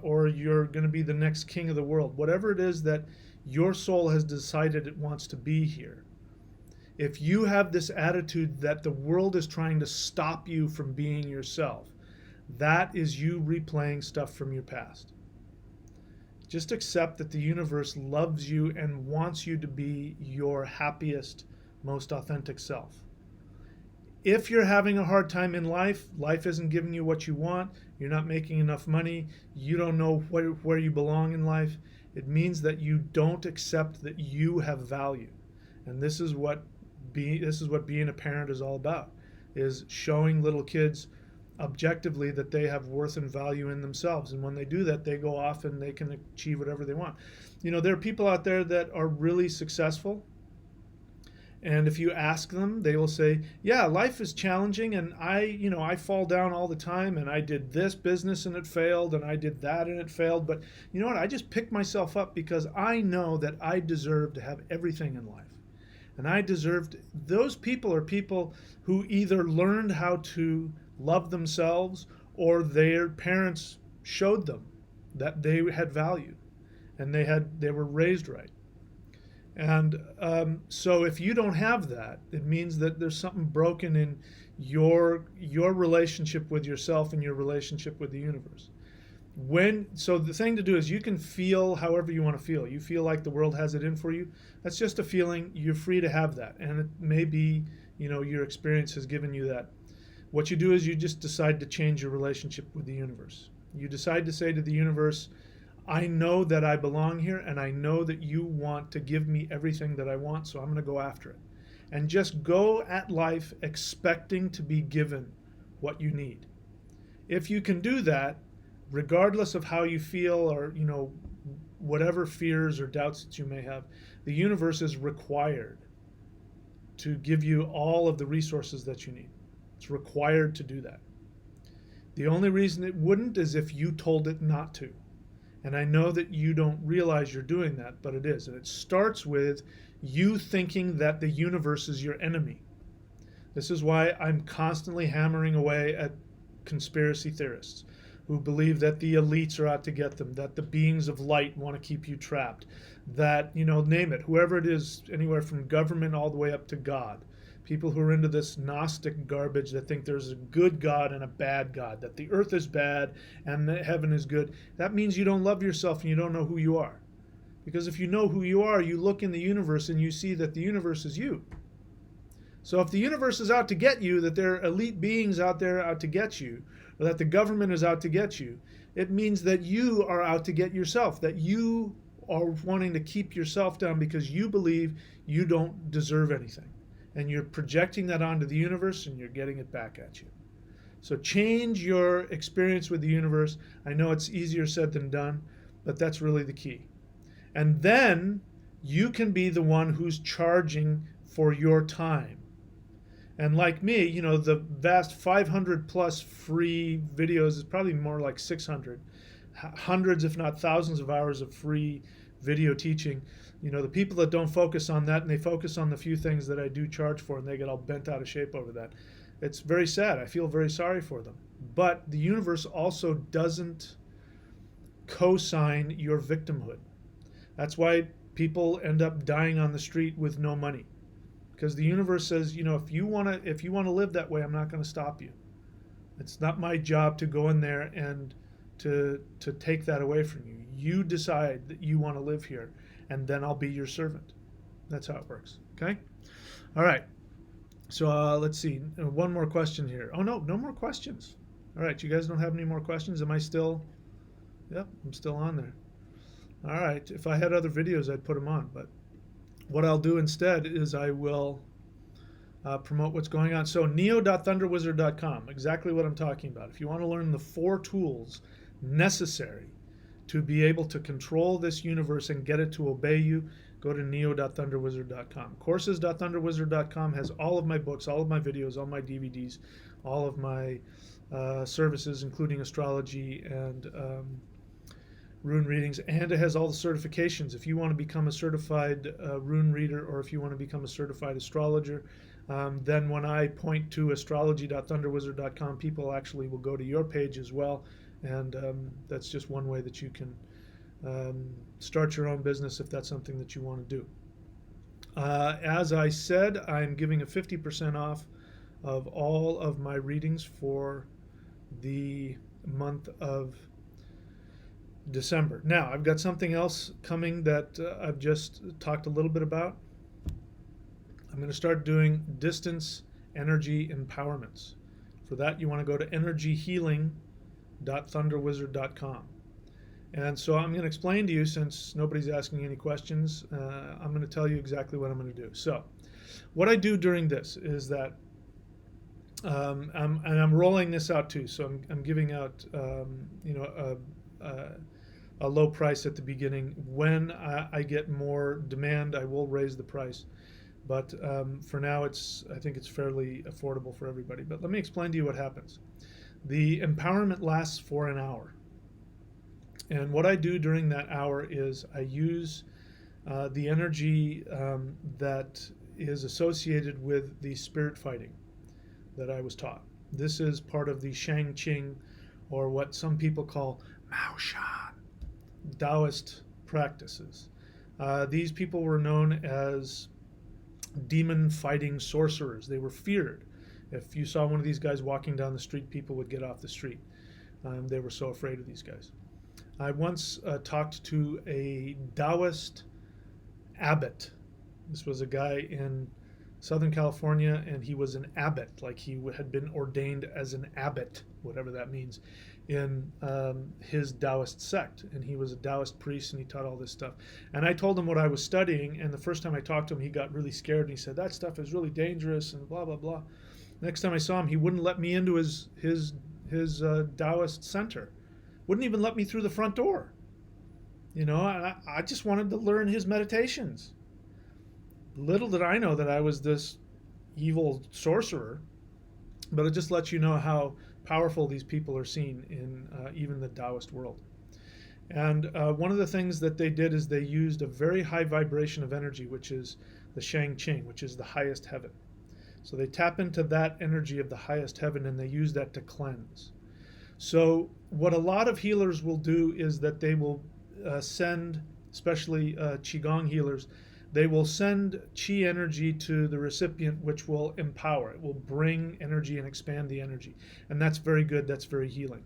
or you're going to be the next king of the world, whatever it is that your soul has decided it wants to be here. If you have this attitude that the world is trying to stop you from being yourself, that is you replaying stuff from your past. Just accept that the universe loves you and wants you to be your happiest, most authentic self. If you're having a hard time in life, life isn't giving you what you want, you're not making enough money, you don't know where you belong in life, it means that you don't accept that you have value. And this is what being a parent is all about, is showing little kids objectively that they have worth and value in themselves. And when they do that, they go off and they can achieve whatever they want. There are people out there that are really successful. And if you ask them, they will say, yeah, life is challenging. And I fall down all the time. And I did this business and it failed. And I did that and it failed. But you know what? I just picked myself up because I know that I deserve to have everything in life. And those people are people who either learned how to love themselves or their parents showed them that they had value and they were raised right. And so if you don't have that, it means that there's something broken in your relationship with yourself and your relationship with the universe. So the thing to do is you can feel however you want to feel. You feel like the world has it in for you. That's just a feeling. You're free to have that. And it may be, your experience has given you that. What you do is you just decide to change your relationship with the universe. You decide to say to the universe, I know that I belong here and I know that you want to give me everything that I want, so I'm going to go after it. And just go at life expecting to be given what you need. If you can do that, regardless of how you feel or whatever fears or doubts that you may have, the universe is required to give you all of the resources that you need. It's required to do that. The only reason it wouldn't is if you told it not to. And I know that you don't realize you're doing that, but it is. And it starts with you thinking that the universe is your enemy. This is why I'm constantly hammering away at conspiracy theorists who believe that the elites are out to get them, that the beings of light want to keep you trapped, that, name it, whoever it is, anywhere from government all the way up to God. People who are into this Gnostic garbage that think there's a good God and a bad God, that the earth is bad and that heaven is good. That means you don't love yourself and you don't know who you are. Because if you know who you are, you look in the universe and you see that the universe is you. So if the universe is out to get you, that there are elite beings out there out to get you, or that the government is out to get you, it means that you are out to get yourself, that you are wanting to keep yourself down because you believe you don't deserve anything. And you're projecting that onto the universe and you're getting it back at you. So change your experience with the universe. I know it's easier said than done, but that's really the key. And then you can be the one who's charging for your time. And like me, the vast 500 plus free videos is probably more like 600, hundreds, if not thousands of hours of free video teaching. The people that don't focus on that and they focus on the few things that I do charge for and they get all bent out of shape over that. It's very sad. I feel very sorry for them. But the universe also doesn't co-sign your victimhood. That's why people end up dying on the street with no money. Because the universe says, if you want to live that way, I'm not going to stop you. It's not my job to go in there and to take that away from you. You decide that you want to live here, and then I'll be your servant. That's how it works. Okay? All right. So let's see. One more question here. Oh, no more questions. All right. You guys don't have any more questions? Am I still? Yep, I'm still on there. All right. If I had other videos, I'd put them on. But what I'll do instead is I will promote what's going on. So neo.thunderwizard.com, exactly what I'm talking about. If you want to learn the 4 tools necessary to be able to control this universe and get it to obey you, go to neo.thunderwizard.com. Courses.thunderwizard.com has all of my books, all of my videos, all my DVDs, all of my services, including astrology and rune readings, and it has all the certifications. If you want to become a certified rune reader, or if you want to become a certified astrologer, then when I point to astrology.thunderwizard.com, people actually will go to your page as well. And that's just one way that you can start your own business if that's something that you want to do. As I said, I'm giving a 50% off of all of my readings for the month of December. Now, I've got something else coming that I've just talked a little bit about. I'm going to start doing distance energy empowerments. For that, you want to go to energyhealing.thunderwizard.com. And so I'm going to explain to you, since nobody's asking any questions, I'm going to tell you exactly what I'm going to do. So what I do during this is that, I'm rolling this out too. So I'm giving out, a low price at the beginning. When I get more demand, I will raise the price. But for now, I think it's fairly affordable for everybody. But let me explain to you what happens. The empowerment lasts for an hour. And what I do during that hour is I use the energy that is associated with the spirit fighting that I was taught. This is part of the Shang Qing, or what some people call Mao Shan, Taoist practices. These people were known as demon fighting sorcerers. They were feared. If you saw one of these guys walking down the street, people would get off the street. They were so afraid of these guys. I once talked to a Taoist abbot. This was a guy in Southern California, and he was an abbot, like he had been ordained as an abbot, whatever that means, in his Taoist sect. And he was a Taoist priest, and he taught all this stuff. And I told him what I was studying, and the first time I talked to him, he got really scared, and he said, that stuff is really dangerous, and blah, blah, blah. Next time I saw him, he wouldn't let me into his Taoist center. Wouldn't even let me through the front door. And I just wanted to learn his meditations. Little did I know that I was this evil sorcerer, but it just lets you know how powerful these people are seen in even the Taoist world. And one of the things that they did is they used a very high vibration of energy, which is the Shang Qing, which is the highest heaven. So they tap into that energy of the highest heaven, and they use that to cleanse. So what a lot of healers will do is that they will send, especially Qigong healers, they will send chi energy to the recipient, which will empower. It will bring energy and expand the energy. And that's very good. That's very healing.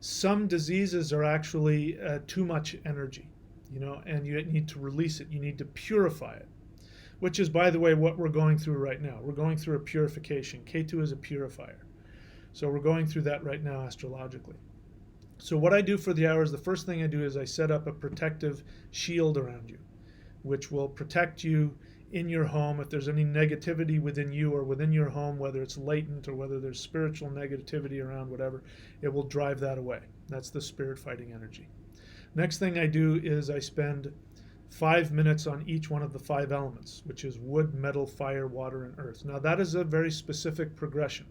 Some diseases are actually too much energy, and you need to release it. You need to purify it, which is, by the way, what we're going through right now. We're going through a purification. K2 is a purifier. So we're going through that right now astrologically. So what I do for the hours, the first thing I do is I set up a protective shield around you, which will protect you in your home. If there's any negativity within you or within your home, whether it's latent or whether there's spiritual negativity around, whatever, it will drive that away. That's the spirit fighting energy. Next thing I do is I spend 5 minutes on each one of the 5 elements, which is wood, metal, fire, water, and earth. Now that is a very specific progression.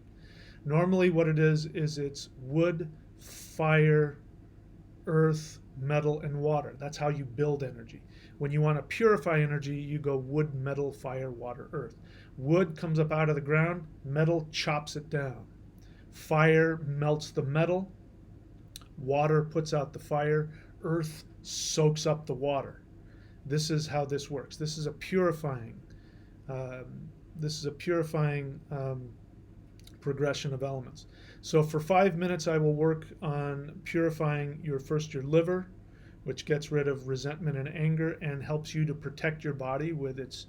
Normally what it is it's wood, fire, earth, metal, and water. That's how you build energy. When you want to purify energy, you go wood, metal, fire, water, earth. Wood comes up out of the ground, metal chops it down. Fire melts the metal, water puts out the fire, earth soaks up the water. This is how this works. This is a purifying. This is a purifying progression of elements. So for 5 minutes, I will work on purifying your liver, which gets rid of resentment and anger and helps you to protect your body with its.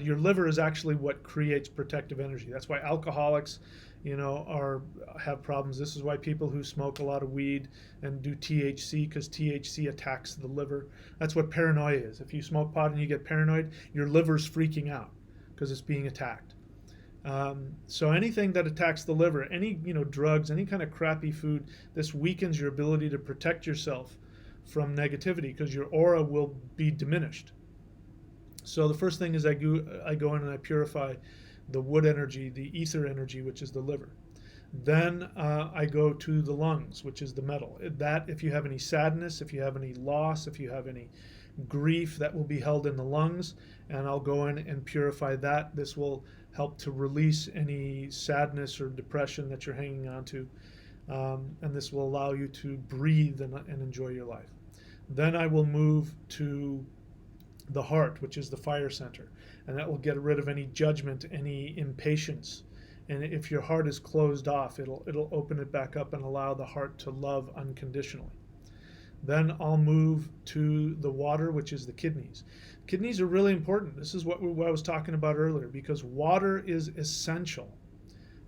Your liver is actually what creates protective energy. That's why alcoholics, have problems. This is why people who smoke a lot of weed and do THC, because THC attacks the liver. That's what paranoia is. If you smoke pot and you get paranoid, your liver's freaking out because it's being attacked. So anything that attacks the liver, any drugs, any kind of crappy food, this weakens your ability to protect yourself from negativity because your aura will be diminished. So the first thing is I go in and I purify the wood energy, the ether energy, which is the liver. Then I go to the lungs, which is the metal. That, if you have any sadness, if you have any loss, if you have any grief, that will be held in the lungs, and I'll go in and purify that. This will help to release any sadness or depression that you're hanging on to, and this will allow you to breathe and enjoy your life. Then I will move to the heart, which is the fire center, and that will get rid of any judgment, any impatience. And if your heart is closed off, it'll open it back up and allow the heart to love unconditionally. Then I'll move to the water, which is the kidneys. Kidneys are really important. This is what I was talking about earlier, because water is essential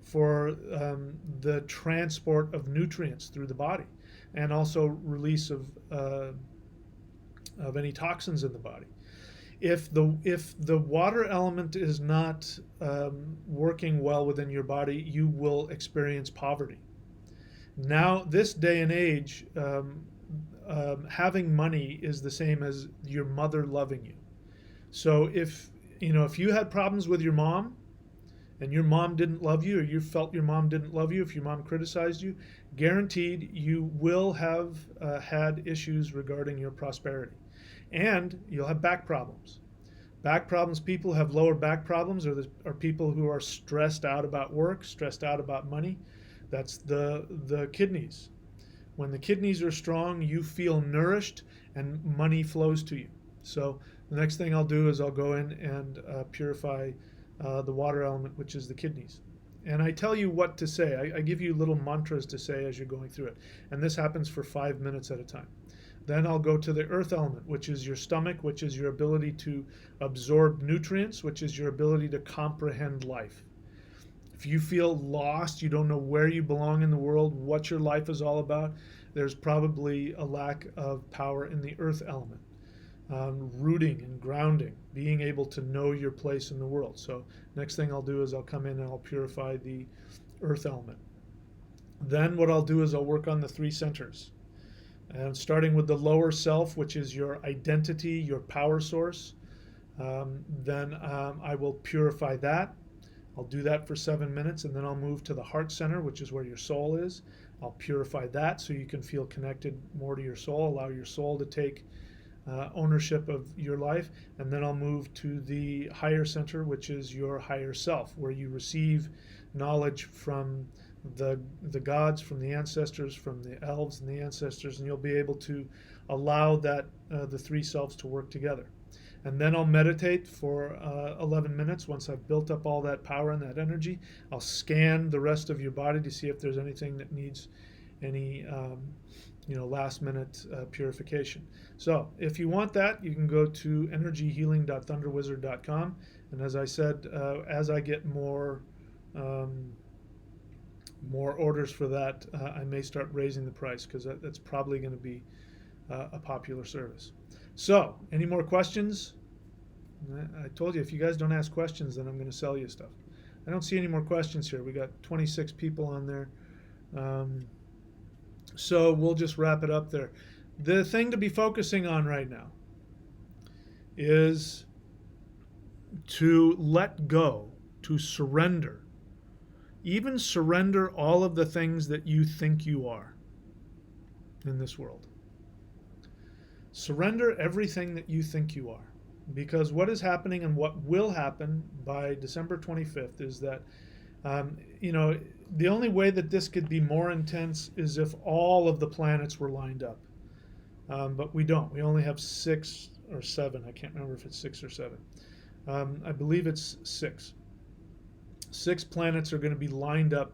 for the transport of nutrients through the body, and also release of any toxins in the body. If the water element is not working well within your body, you will experience poverty. Now, this day and age, having money is the same as your mother loving you. So if you had problems with your mom, and your mom didn't love you, or you felt your mom didn't love you, if your mom criticized you, guaranteed you will have had issues regarding your prosperity. And you'll have back problems. Back problems, people have lower back problems, are people who are stressed out about work, stressed out about money. That's the kidneys. When the kidneys are strong, you feel nourished and money flows to you. So the next thing I'll do is I'll go in and purify the water element, which is the kidneys. And I tell you what to say. I give you little mantras to say as you're going through it. And this happens for 5 minutes at a time. Then I'll go to the earth element, which is your stomach, which is your ability to absorb nutrients, which is your ability to comprehend life. If you feel lost, you don't know where you belong in the world, what your life is all about, there's probably a lack of power in the earth element. Rooting and grounding, being able to know your place in the world. So next thing I'll do is I'll come in and I'll purify the earth element. Then what I'll do is I'll work on the 3 centers. And starting with the lower self, which is your identity, your power source, then I will purify that. I'll do that for 7 minutes, and then I'll move to the heart center, which is where your soul is. I'll purify that so you can feel connected more to your soul, allow your soul to take ownership of your life. And then I'll move to the higher center, which is your higher self, where you receive knowledge from the gods, from the ancestors, from the elves and the ancestors, and you'll be able to allow that the three selves to work together. And then I'll meditate for 11 minutes. Once I've built up all that power and that energy, I'll scan the rest of your body to see if there's anything that needs any last minute purification. So if you want that, you can go to energyhealing.thunderwizard.com. And as I said, as I get more orders for that, I may start raising the price, because that's probably going to be a popular service. So, any more questions? I told you, if you guys don't ask questions, then I'm going to sell you stuff. I don't see any more questions here. We got 26 people on there. So we'll just wrap it up there. The thing to be focusing on right now is to let go, to surrender. Even surrender all of the things that you think you are in this world. Surrender everything that you think you are. Because what is happening and what will happen by December 25th is that, the only way that this could be more intense is if all of the planets were lined up. But we don't. We only have 6 or 7. I can't remember if it's 6 or 7. I believe it's 6. 6 planets are going to be lined up.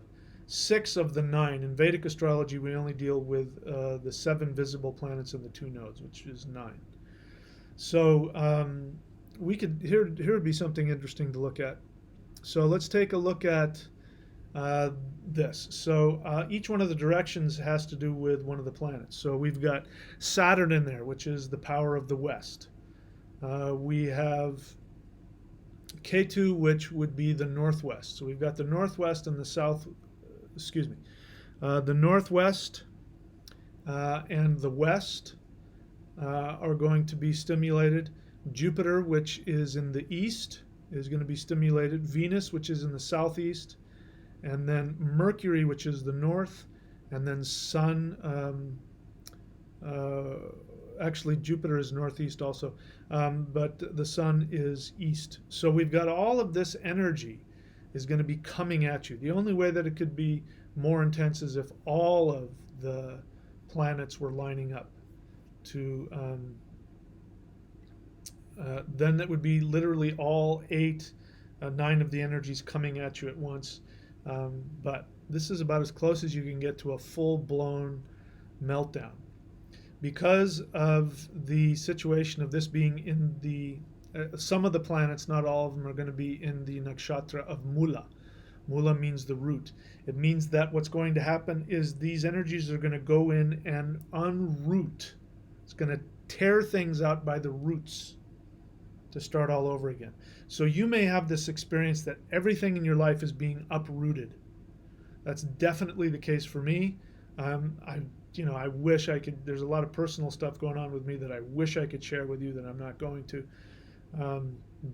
6 of the 9. In Vedic astrology, we only deal with the 7 visible planets and the 2 nodes, which is 9. So here would be something interesting to look at. So let's take a look at this. So each one of the directions has to do with one of the planets. So we've got Saturn in there, which is the power of the West. We have Ketu, which would be the Northwest. So we've got the Northwest and the South, the Northwest and the West are going to be stimulated. Jupiter, which is in the East, is going to be stimulated. Venus, which is in the Southeast. And then Mercury, which is the North. And then Sun, actually Jupiter is Northeast also, but the Sun is East. So we've got all of this energy is going to be coming at you. The only way that it could be more intense is if all of the planets were lining up to, then that would be literally all 9 of the energies coming at you at once. But this is about as close as you can get to a full-blown meltdown. Because of the situation of this being in the, some of the planets, not all of them, are going to be in the nakshatra of Mula. Mula means the root. It means that what's going to happen is these energies are going to go in and unroot. It's going to tear things out by the roots to start all over again. So you may have this experience that everything in your life is being uprooted. That's definitely the case for me. I wish I could, there's a lot of personal stuff going on with me that I wish I could share with you that I'm not going to.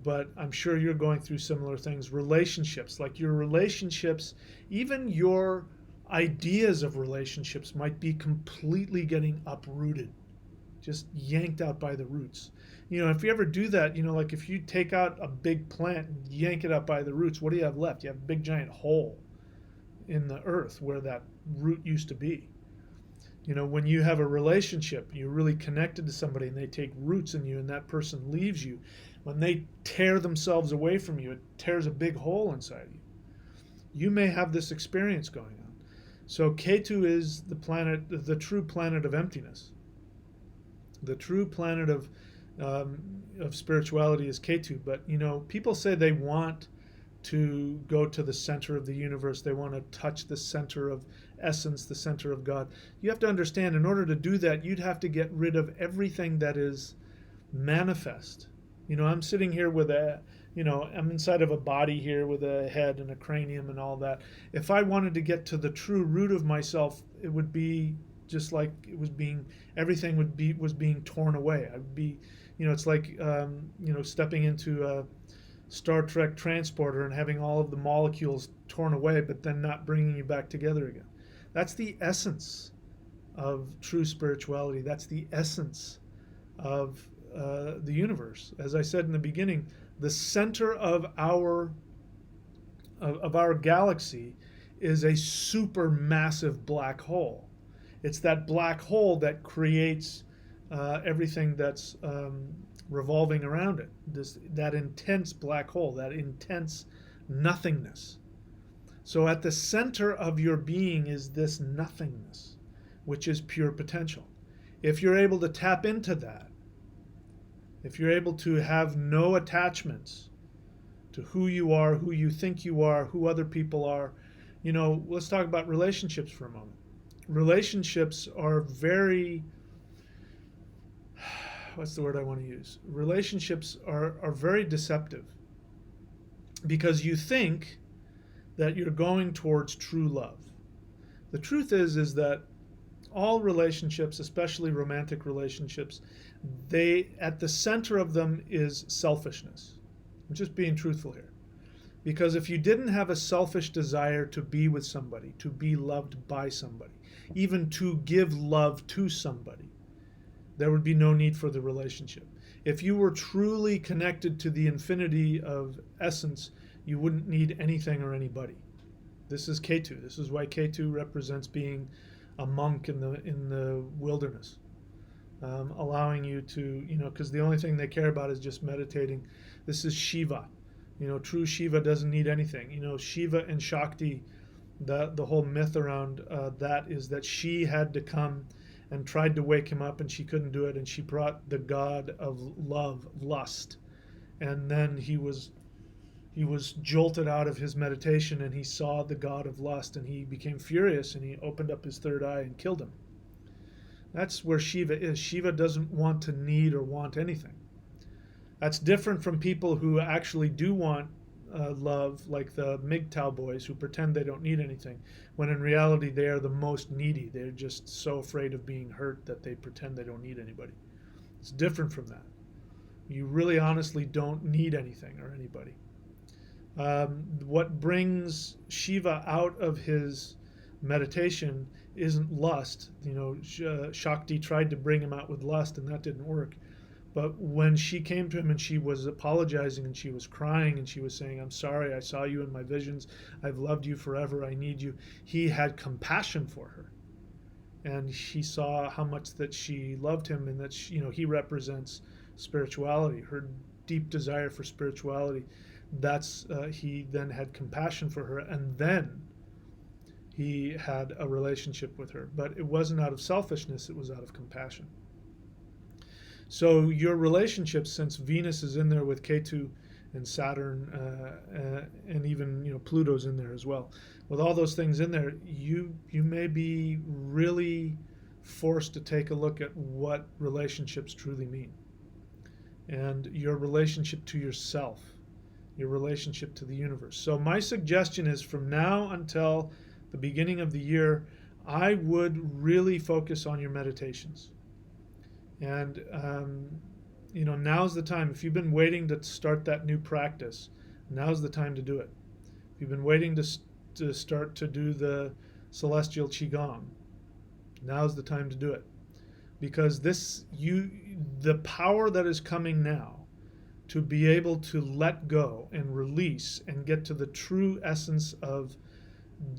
But I'm sure you're going through similar things. Relationships, like your relationships, even your ideas of relationships might be completely getting uprooted, just yanked out by the roots. If you ever do that, like if you take out a big plant and yank it out by the roots, what do you have left? You have a big giant hole in the earth where that root used to be. When you have a relationship, you're really connected to somebody and they take roots in you and that person leaves you. When they tear themselves away from you, it tears a big hole inside you. You may have this experience going on. So Ketu is the planet, the true planet of emptiness. The true planet of spirituality is Ketu. But, people say they want to go to the center of the universe. They want to touch the center of essence, the center of God. You have to understand, in order to do that, you'd have to get rid of everything that is manifest. I'm sitting here with I'm inside of a body here with a head and a cranium and all that. If I wanted to get to the true root of myself, it would be just like it was everything was being torn away. I'd be, it's like, stepping into a Star Trek transporter and having all of the molecules torn away, but then not bringing you back together again. That's the essence of true spirituality. That's the essence of the universe. As I said in the beginning, the center of our galaxy is a super massive black hole. It's that black hole that creates everything that's revolving around it. That intense black hole, that intense nothingness. So at the center of your being is this nothingness, which is pure potential. If you're able to tap into that, if you're able to have no attachments to who you are, who you think you are, who other people are, let's talk about relationships for a moment. Relationships are very, what's the word I want to use? Relationships are very deceptive because you think that you're going towards true love. The truth is that all relationships, especially romantic relationships, at the center of them is selfishness. I'm just being truthful here. Because if you didn't have a selfish desire to be with somebody, to be loved by somebody, even to give love to somebody, there would be no need for the relationship. If you were truly connected to the infinity of essence, you wouldn't need anything or anybody. This is Ketu. This is why Ketu represents being a monk in the wilderness, allowing you to, because the only thing they care about is just meditating. This is Shiva. True Shiva doesn't need anything. Shiva and Shakti, the whole myth around that is that she had to come and tried to wake him up and she couldn't do it, and she brought the god of love, lust, and then he was jolted out of his meditation and he saw the god of lust and he became furious and he opened up his third eye and killed him. That's where Shiva is. Shiva doesn't want to need or want anything. That's different from people who actually do want love, like the MGTOW boys who pretend they don't need anything, when in reality they are the most needy. They're just so afraid of being hurt that they pretend they don't need anybody. It's different from that. You really honestly don't need anything or anybody. What brings Shiva out of his meditation isn't lust. Shakti tried to bring him out with lust and that didn't work. But when she came to him and she was apologizing and she was crying and she was saying, "I'm sorry, I saw you in my visions. I've loved you forever. I need you." He had compassion for her. And he saw how much that she loved him and that he represents spirituality, her deep desire for spirituality. He then had compassion for her, and then he had a relationship with her. But it wasn't out of selfishness, it was out of compassion. So your relationships, since Venus is in there with Ketu and Saturn, and even Pluto's in there as well, with all those things in there, you may be really forced to take a look at what relationships truly mean, and your relationship to yourself, your relationship to the universe. So my suggestion is, from now until the beginning of the year, I would really focus on your meditations. And now's the time. If you've been waiting to start that new practice, now's the time to do it. If you've been waiting to start to do the celestial Qigong, now's the time to do it. Because the power that is coming now to be able to let go and release and get to the true essence of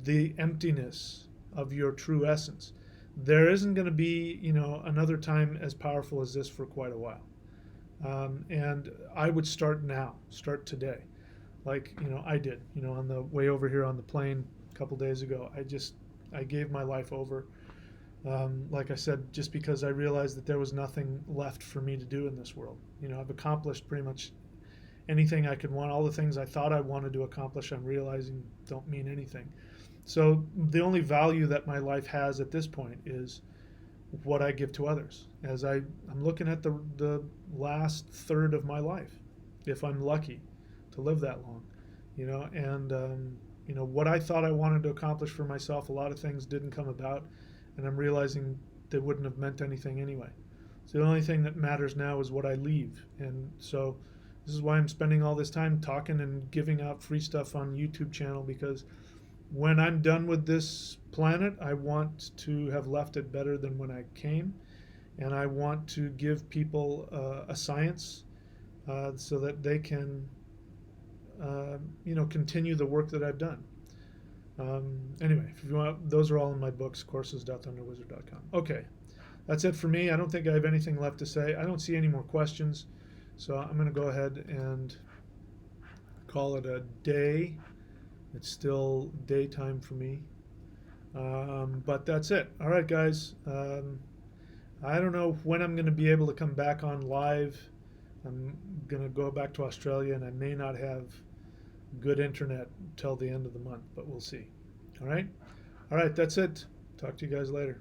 the emptiness of your true essence. There isn't going to be, another time as powerful as this for quite a while. And I would start now, start today. Like, I did, on the way over here on the plane a couple days ago, I gave my life over. Like I said, just because I realized that there was nothing left for me to do in this world. I've accomplished pretty much anything I could want. All the things I thought I wanted to accomplish, I'm realizing don't mean anything. So the only value that my life has at this point is what I give to others. As I'm looking at the last third of my life, if I'm lucky to live that long, and what I thought I wanted to accomplish for myself, a lot of things didn't come about, and I'm realizing they wouldn't have meant anything anyway. So the only thing that matters now is what I leave. And so this is why I'm spending all this time talking and giving out free stuff on YouTube channel, because when I'm done with this planet, I want to have left it better than when I came, and I want to give people a science so that they can, continue the work that I've done. Anyway, if you want, those are all in my books, courses.thunderwizard.com. Okay, that's it for me. I don't think I have anything left to say. I don't see any more questions, so I'm going to go ahead and call it a day. It's still daytime for me. But that's it. All right, guys. I don't know when I'm going to be able to come back on live. I'm going to go back to Australia, and I may not have good internet till the end of the month, but we'll see. All right? All right, that's it. Talk to you guys later.